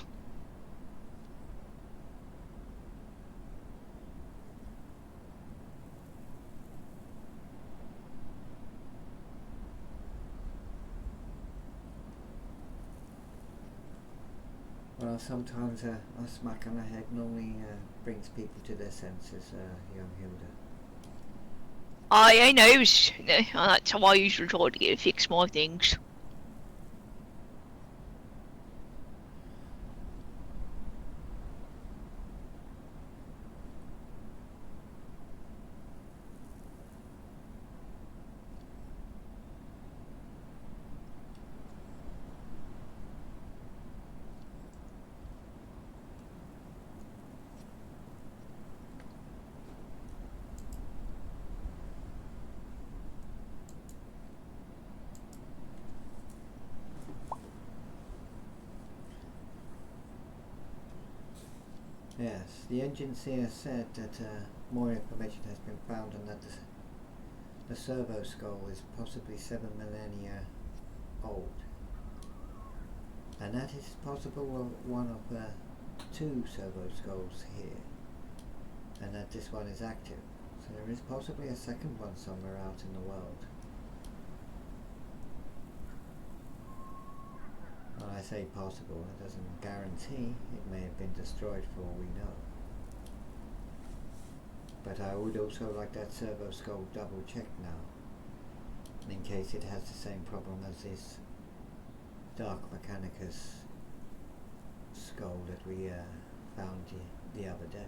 Well, sometimes a smack on the head normally brings people to their senses, young Hilda. I know, that's how I usually try to fix my things. Yes, the engineer said that more information has been found and that the servo skull is possibly 7 millennia old. And that is possible one of the 2 servo skulls here. And that this one is active. So there is possibly a second one somewhere out in the world. When I say possible, it doesn't guarantee. It may have been destroyed for all we know. But I would also like that servo skull double checked now, in case it has the same problem as this Dark Mechanicus skull that we found the other day.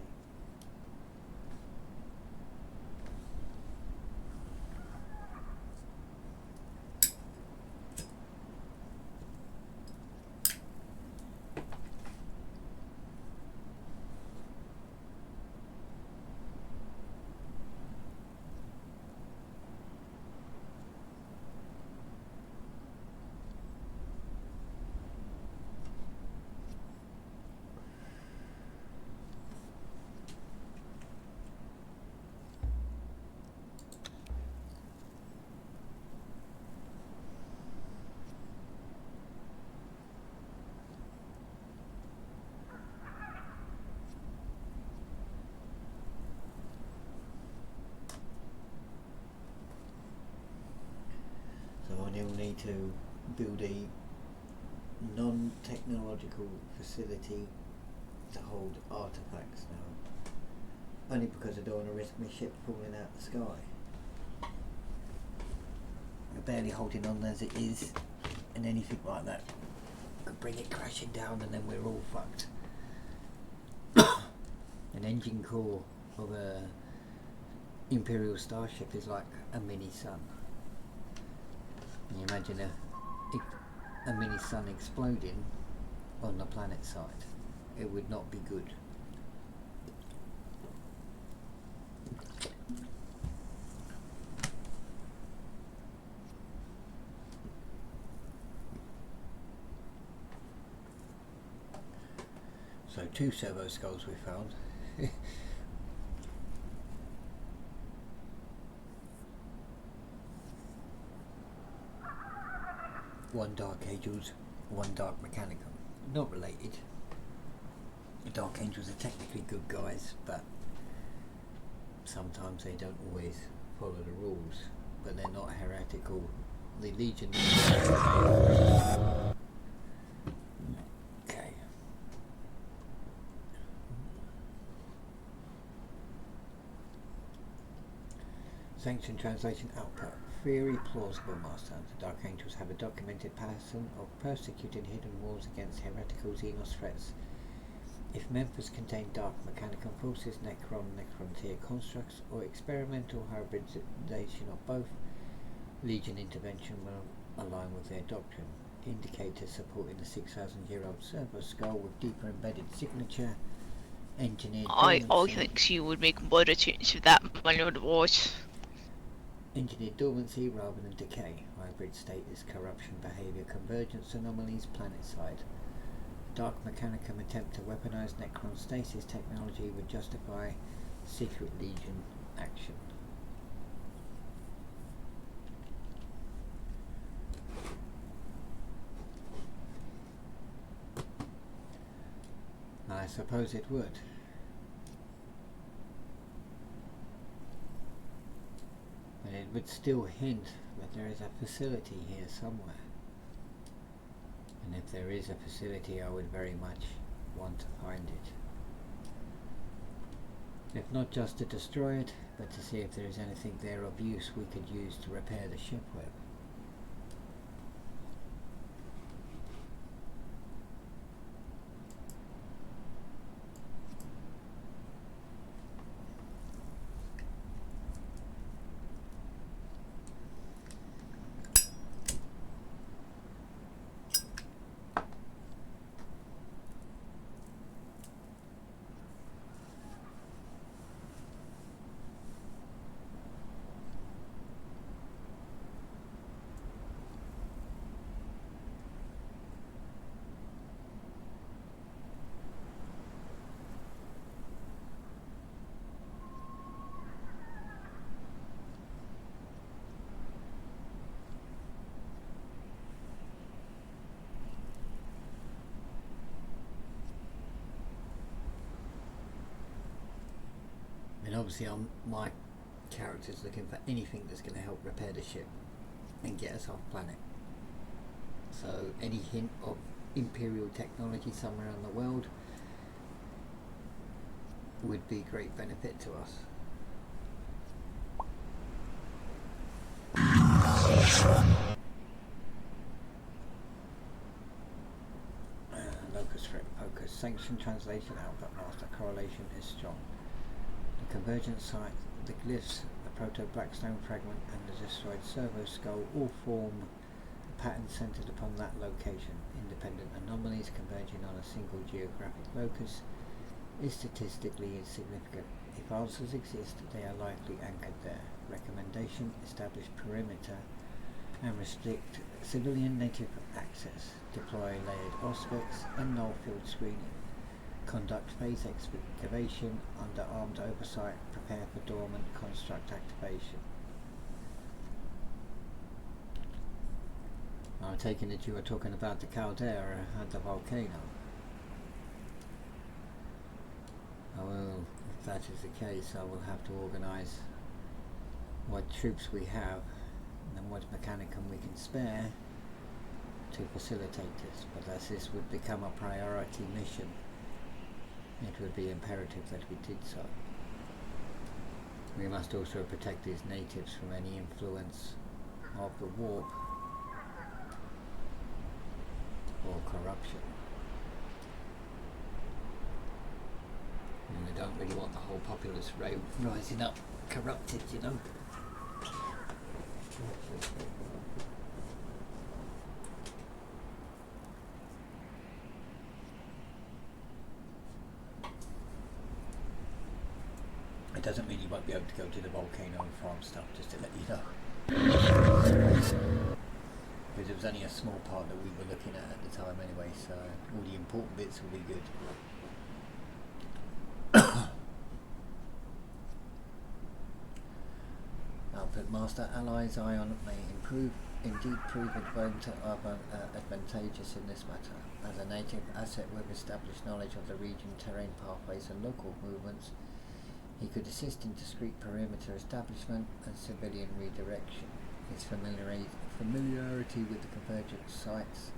to build a non-technological facility to hold artifacts now, only because I don't want to risk my ship falling out the sky. I'm barely holding on as it is, and anything like that could bring it crashing down, and then we're all fucked. An engine core of a Imperial starship is like a mini sun. Can you imagine a mini sun exploding on the planet side? It would not be good. So 2 servo skulls we found. One Dark Angels, one Dark Mechanicum. Not related. The Dark Angels are technically good guys, but sometimes they don't always follow the rules. But they're not heretical. The Legion. Okay. Sanction translation output. Very plausible, Master. The Dark Angels have a documented pattern of persecuting hidden wars against heretical Xenos threats. If members contain Dark Mechanicum forces, Necron-Tier constructs, or experimental hybridization of both, Legion intervention will align with their doctrine. Indicator supporting the 6,000-year-old servo skull with deeper embedded signature. Engineered I dormancy. think you would make better change of that, my lord of voice. Engineered dormancy rather than decay. Hybrid state is corruption, behavior, convergence anomalies, planet side. Dark Mechanicum attempt to weaponize Necron stasis technology would justify Secret Legion action. I suppose it would. But it would still hint that there is a facility here somewhere. And if there is a facility, I would very much want to find it. If not just to destroy it, but to see if there is anything there of use we could use to repair the shipweb. And obviously my character's looking for anything that's going to help repair the ship and get us off planet. So any hint of Imperial technology somewhere in the world would be great benefit to us. Locus threat focus. Sanction translation output master. Correlation is strong. The convergence site, the glyphs, the proto-blackstone fragment and the destroyed servo skull all form a pattern centered upon that location. Independent anomalies converging on a single geographic locus is statistically insignificant. If answers exist, they are likely anchored there. Recommendation: establish perimeter and restrict civilian native access. Deploy layered auspex and null field screening. Conduct phase excavation under armed oversight. Prepare for dormant construct activation. I'm taking it you were talking about the caldera and the volcano. Well, if that is the case, I will have to organise what troops we have and what mechanicum we can spare to facilitate this, but as this would become a priority mission, it would be imperative that we did so. We must also protect these natives from any influence of the warp or corruption. And we don't really want the whole populace rising up corrupted, you know. It doesn't mean you won't be able to go to the volcano and farm stuff, just to let you know. Because it was only a small part that we were looking at the time anyway, so all the important bits will be good. Outfit Master allies Ion may indeed prove advantageous in this matter. As a native asset with established knowledge of the region, terrain, pathways and local movements, he could assist in discreet perimeter establishment and civilian redirection. His familiarity with the convergent sites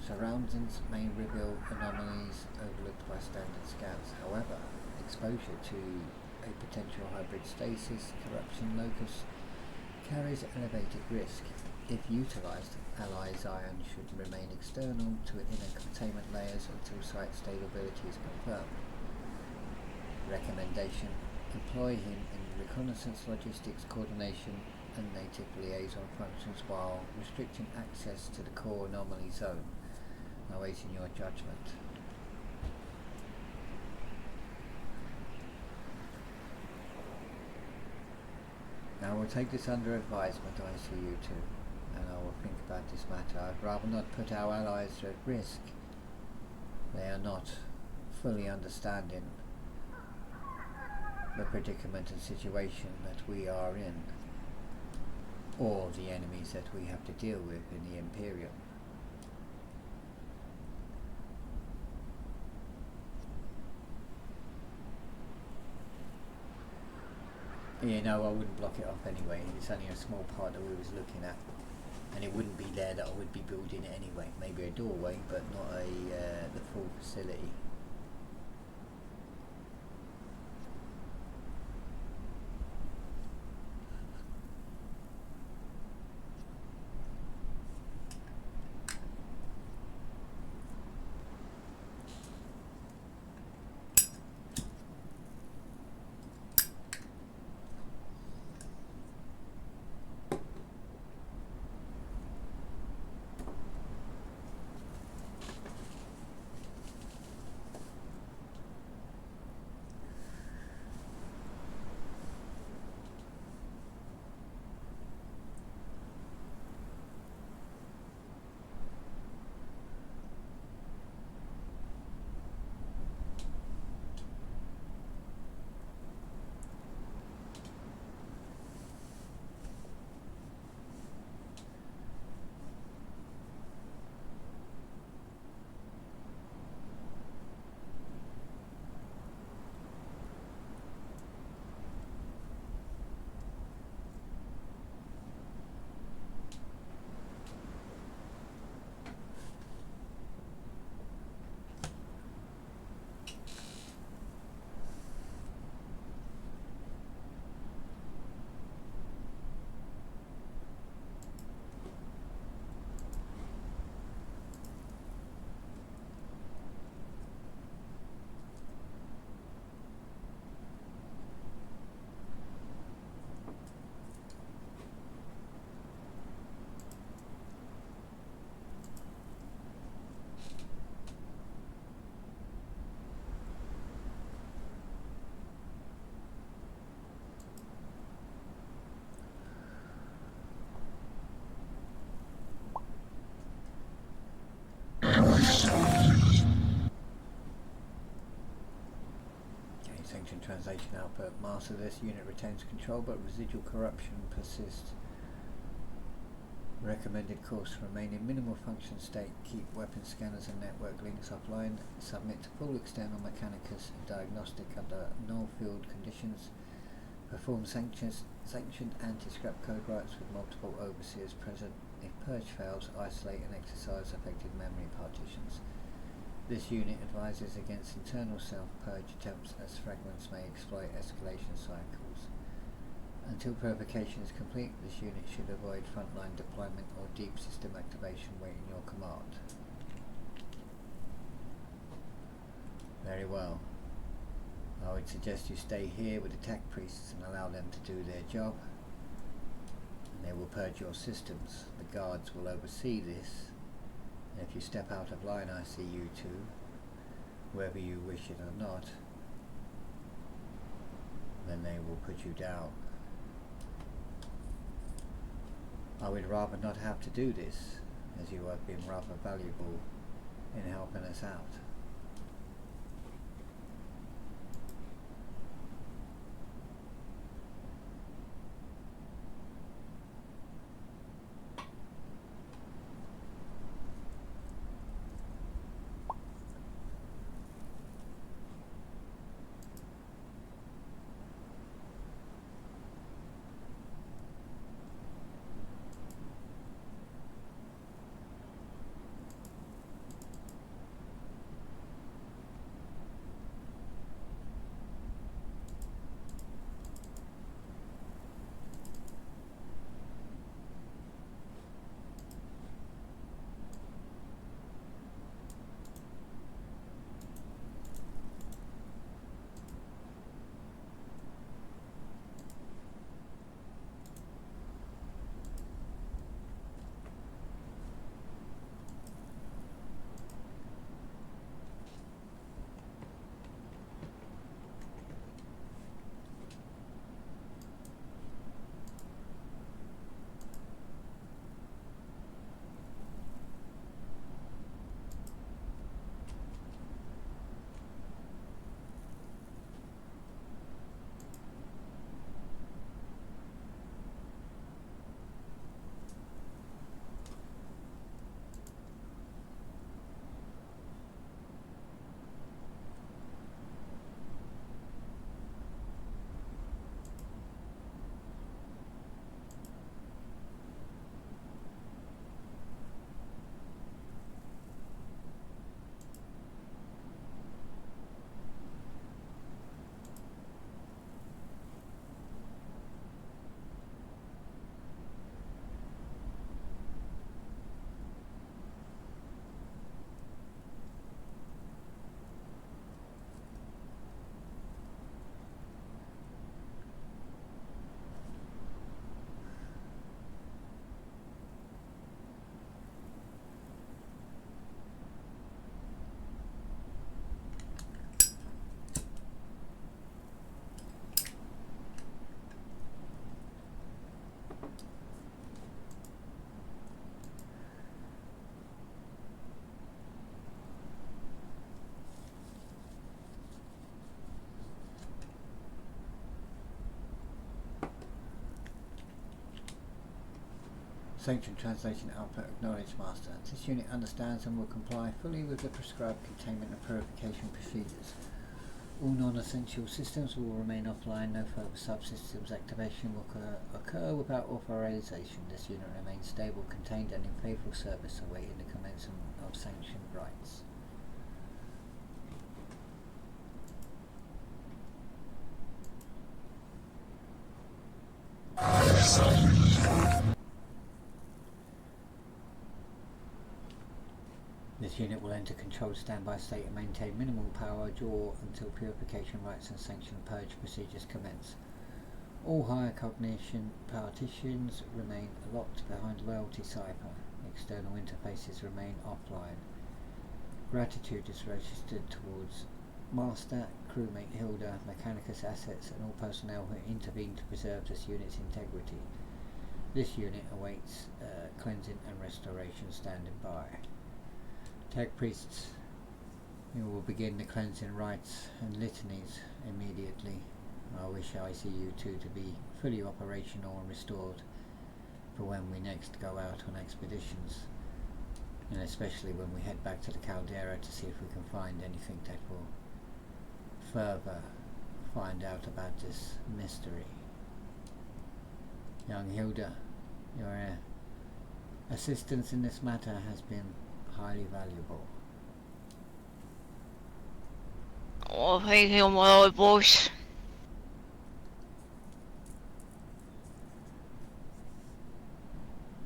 surroundings may reveal anomalies overlooked by standard scouts. However, exposure to a potential hybrid stasis corruption locus carries elevated risk. If utilised, Ally Zion should remain external to inner containment layers until site stability is confirmed. Recommendation: employ him in reconnaissance, logistics, coordination and native liaison functions while restricting access to the core anomaly zone. Awaiting your judgment. Now we'll take this under advisement, ICU2, and I will think about this matter. I'd rather not put our allies at risk. They are not fully understanding the predicament and situation that we are in, or the enemies that we have to deal with in the Imperium. You know, I wouldn't block it off anyway. It's only a small part that we was looking at, and it wouldn't be there that I would be building it anyway. Maybe a doorway, but not the full facility. Sanctioned translation output. Master, this unit retains control, but residual corruption persists. Recommended course: remain in minimal function state, keep weapon scanners and network links offline, submit to full external mechanicus and diagnostic under null field conditions, perform sanctioned anti-scrap code rights with multiple overseers present, If purge fails, isolate and exercise affected memory partitions. This unit advises against internal self-purge attempts as fragments may exploit escalation cycles. Until purification is complete, this unit should avoid frontline deployment or deep system activation waiting your command. Very well. I would suggest you stay here with the tech priests and allow them to do their job. And they will purge your systems. The guards will oversee this. And if you step out of line, I see you two, whether you wish it or not, then they will put you down. I would rather not have to do this, as you have been rather valuable in helping us out. Sanctioned translation output acknowledged, Master. This unit understands and will comply fully with the prescribed containment and purification procedures. All non-essential systems will remain offline. No further subsystems activation will occur without authorization. This unit remains stable, contained and in faithful service, awaiting the commencement of sanctioned rites. This unit will enter controlled standby state and maintain minimal power draw until purification rites and sanctioned purge procedures commence. All higher cognition partitions remain locked behind loyalty cipher. External interfaces remain offline. Gratitude is registered towards Master, crewmate Hilda, Mechanicus assets and all personnel who intervene to preserve this unit's integrity. This unit awaits cleansing and restoration standing by. Tech priests, you will begin the cleansing rites and litanies immediately. I wish ICU-2 to be fully operational and restored for when we next go out on expeditions, and especially when we head back to the Caldera to see if we can find anything that will further find out about this mystery. Young Hilda, you're assistance in this matter has been highly valuable. Oh, thank you, my lord, boss.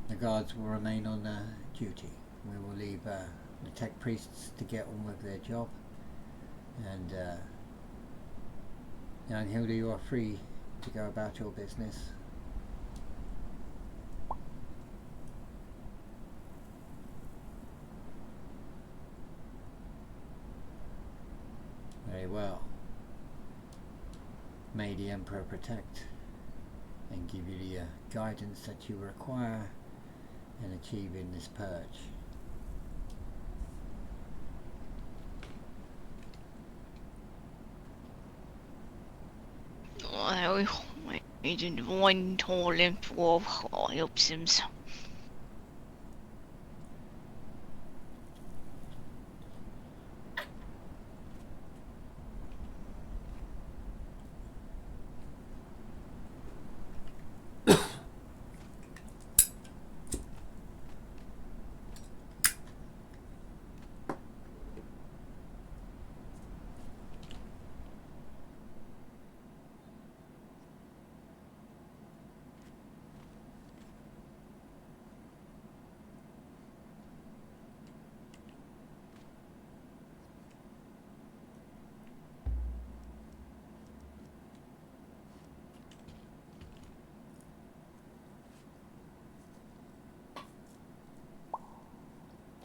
The guards will remain on duty. We will leave the tech priests to get on with their job, and young Hilda, you are free to go about your business. Very well. May the Emperor protect and give you the guidance that you require in achieving this purge. I didn't want to him for helps him.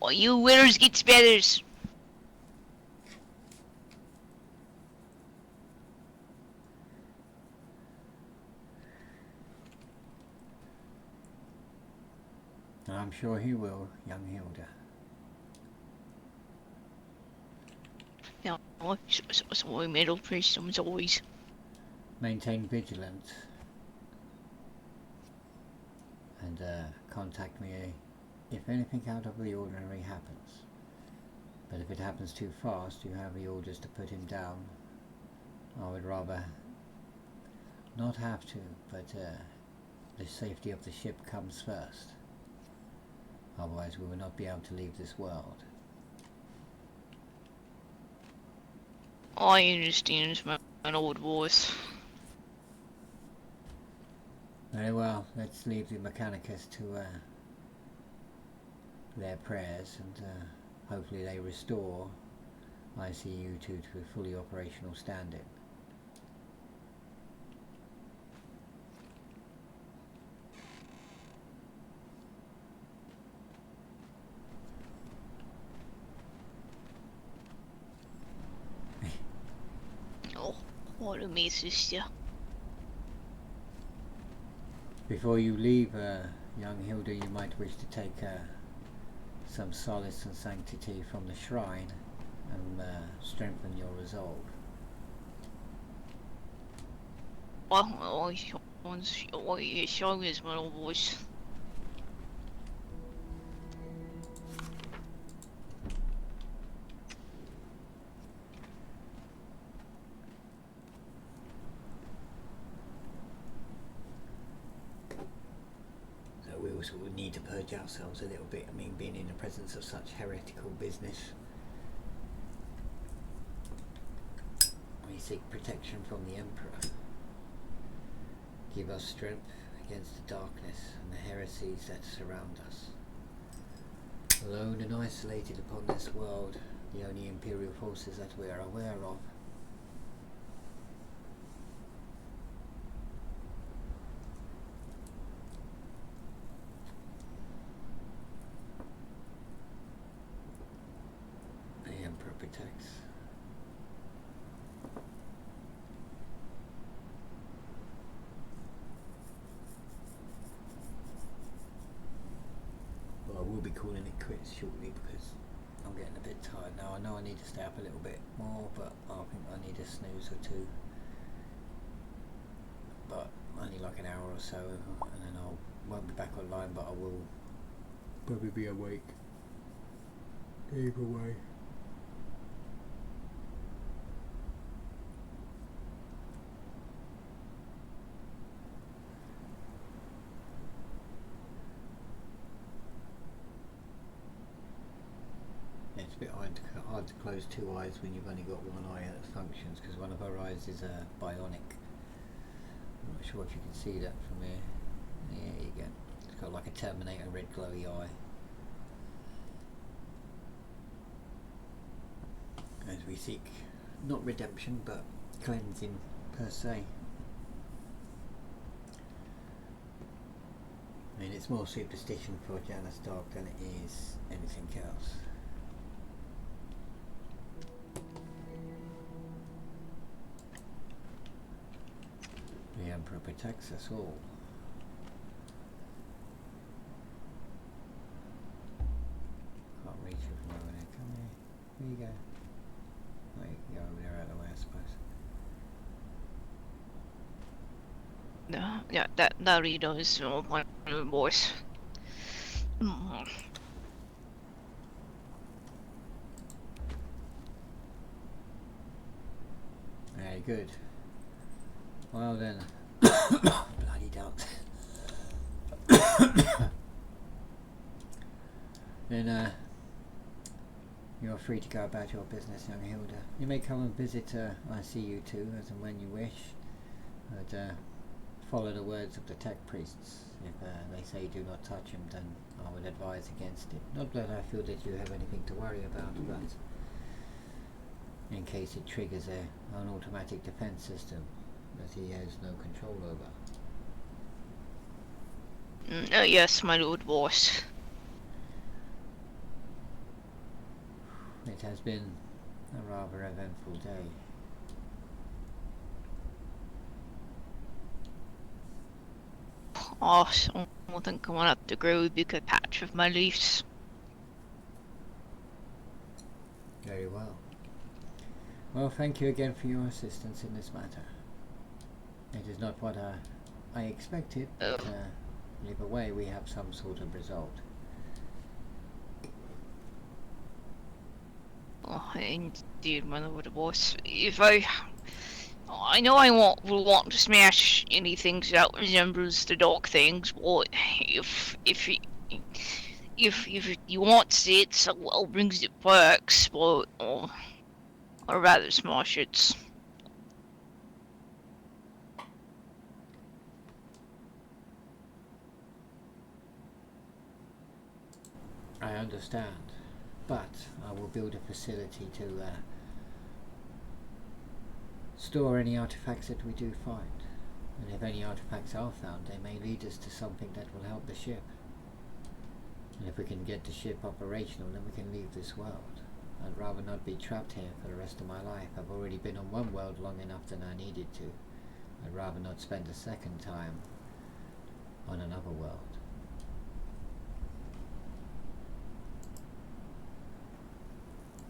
Oh, you winners get betters. I'm sure he will, young Hilda. Yeah, so middle priest as always. Maintain vigilance and contact me if anything out of the ordinary happens. But if it happens too fast, you have the orders to put him down. I would rather not have to, but the safety of the ship comes first. Otherwise we will not be able to leave this world. I understand, my old voice. Very well, let's leave the Mechanicus to their prayers, and hopefully they restore ICU-2 to a fully operational standing. Oh, what a me, sister. Before you leave, young Hilda, you might wish to take some solace and sanctity from the shrine and strengthen your resolve. Oh, show me, my old voice. We also would need to purge ourselves a little bit. I mean, being in the presence of such heretical business. We seek protection from the Emperor. Give us strength against the darkness and the heresies that surround us. Alone and isolated upon this world, the only Imperial forces that we are aware of. Protects. Well, I will be calling it quits shortly because I'm getting a bit tired now. I know I need to stay up a little bit more, but I think I need a snooze or two. But only like an hour or so, and then I won't be back online, but I will probably be awake. Either way. hard to close two eyes when you've only got one eye that functions, because one of our eyes is bionic. I'm not sure if you can see that from here. There you go. It's got like a Terminator red glowy eye. As we seek, not redemption, but cleansing per se. I mean, it's more superstition for Janus Darke than it is anything else. The Emperor protects us all. Can't reach it from over there, come here. Here you go. Oh, you can go over there out of the way, I suppose. No, yeah, that really does my voice. Very good. Well then, bloody dogs. Then you're free to go about your business, young Hilda. You may come and visit ICU2 as and when you wish, but follow the words of the tech priests. If they say do not touch him, then I would advise against it. Not that I feel that you have anything to worry about, but in case it triggers an automatic defense system that he has no control over. Yes, my lord boss. It has been a rather eventful day. Oh, something coming up to grow a big patch of my leaves. Very well. Well, thank you again for your assistance in this matter. It is not what I expected, but either way we have some sort of result. Oh, indeed, my lord boss. If I know I will want to smash anything that resembles the dark things, but if you want it, so well brings it perks, but I'd rather smash it. I understand, but I will build a facility to store any artifacts that we do find. And if any artifacts are found, they may lead us to something that will help the ship. And if we can get the ship operational, then we can leave this world. I'd rather not be trapped here for the rest of my life. I've already been on one world long enough than I needed to. I'd rather not spend a second time on another world.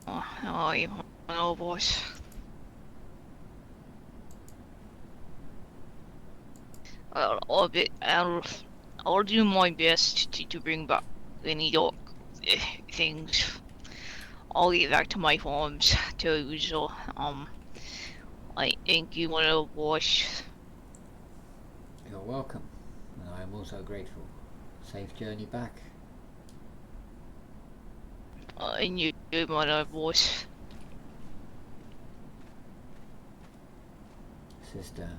Oh, you know, boss. I'll do my best to bring back any dark things. I'll get back to my farms too, so I thank you, my little boss. You're welcome, and I am also grateful. Safe journey back. And you, my little boss. Sister,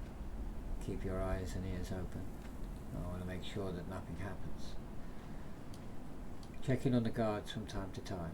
keep your eyes and ears open. I want to make sure that nothing happens. Check in on the guards from time to time.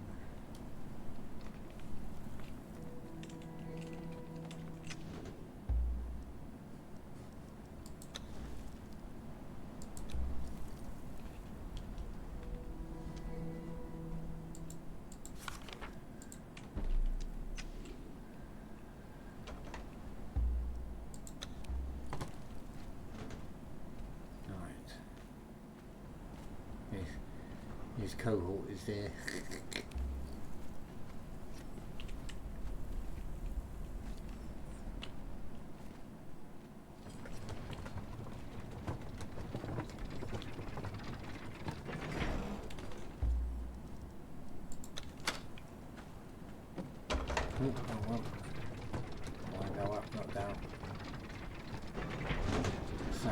His cohort is there. Ooh, I want to go up, not down. So,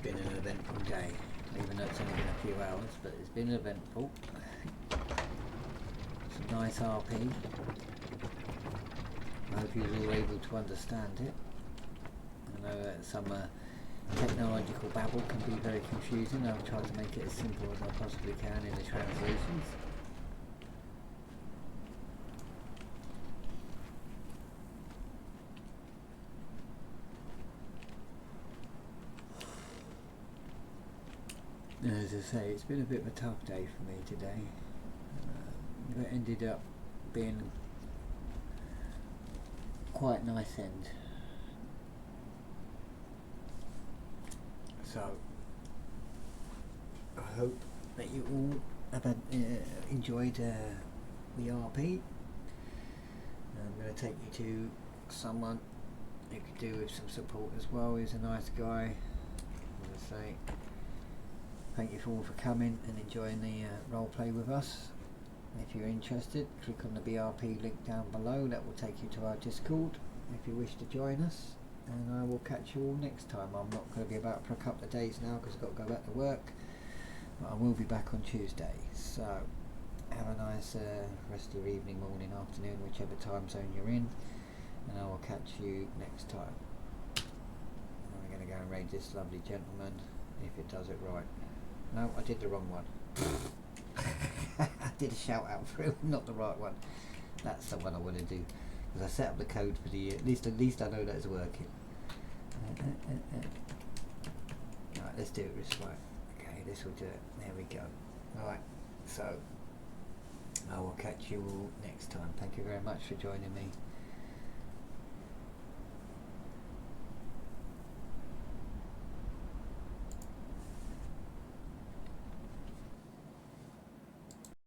been an eventful day. Even though it's only been a few hours, but it's been eventful. So nice RP. I hope you're all able to understand it. I know that some technological babble can be very confusing. I've tried to make it as simple as I possibly can in the translations. As I say, it's been a bit of a tough day for me today. But it ended up being quite nice end. So I hope that you all have enjoyed the RP. I'm going to take you to someone who could do with some support as well. He's a nice guy. As I say, thank you all for coming and enjoying the roleplay with us. If you're interested, click on the BRP link down below. That will take you to our Discord if you wish to join us. And I will catch you all next time. I'm not going to be about for a couple of days now because I've got to go back to work. But I will be back on Tuesday. So have a nice rest of your evening, morning, afternoon, whichever time zone you're in. And I will catch you next time. I'm going to go and raid this lovely gentleman if it does it right. No, I did the wrong one. I did a shout out for him, not the right one. That's the one I want to do because I set up the code for the at least I know that it's working. Right, let's do it this way. Okay, this will do it. There we go. Right, so I will catch you all next time. Thank you very much for joining me.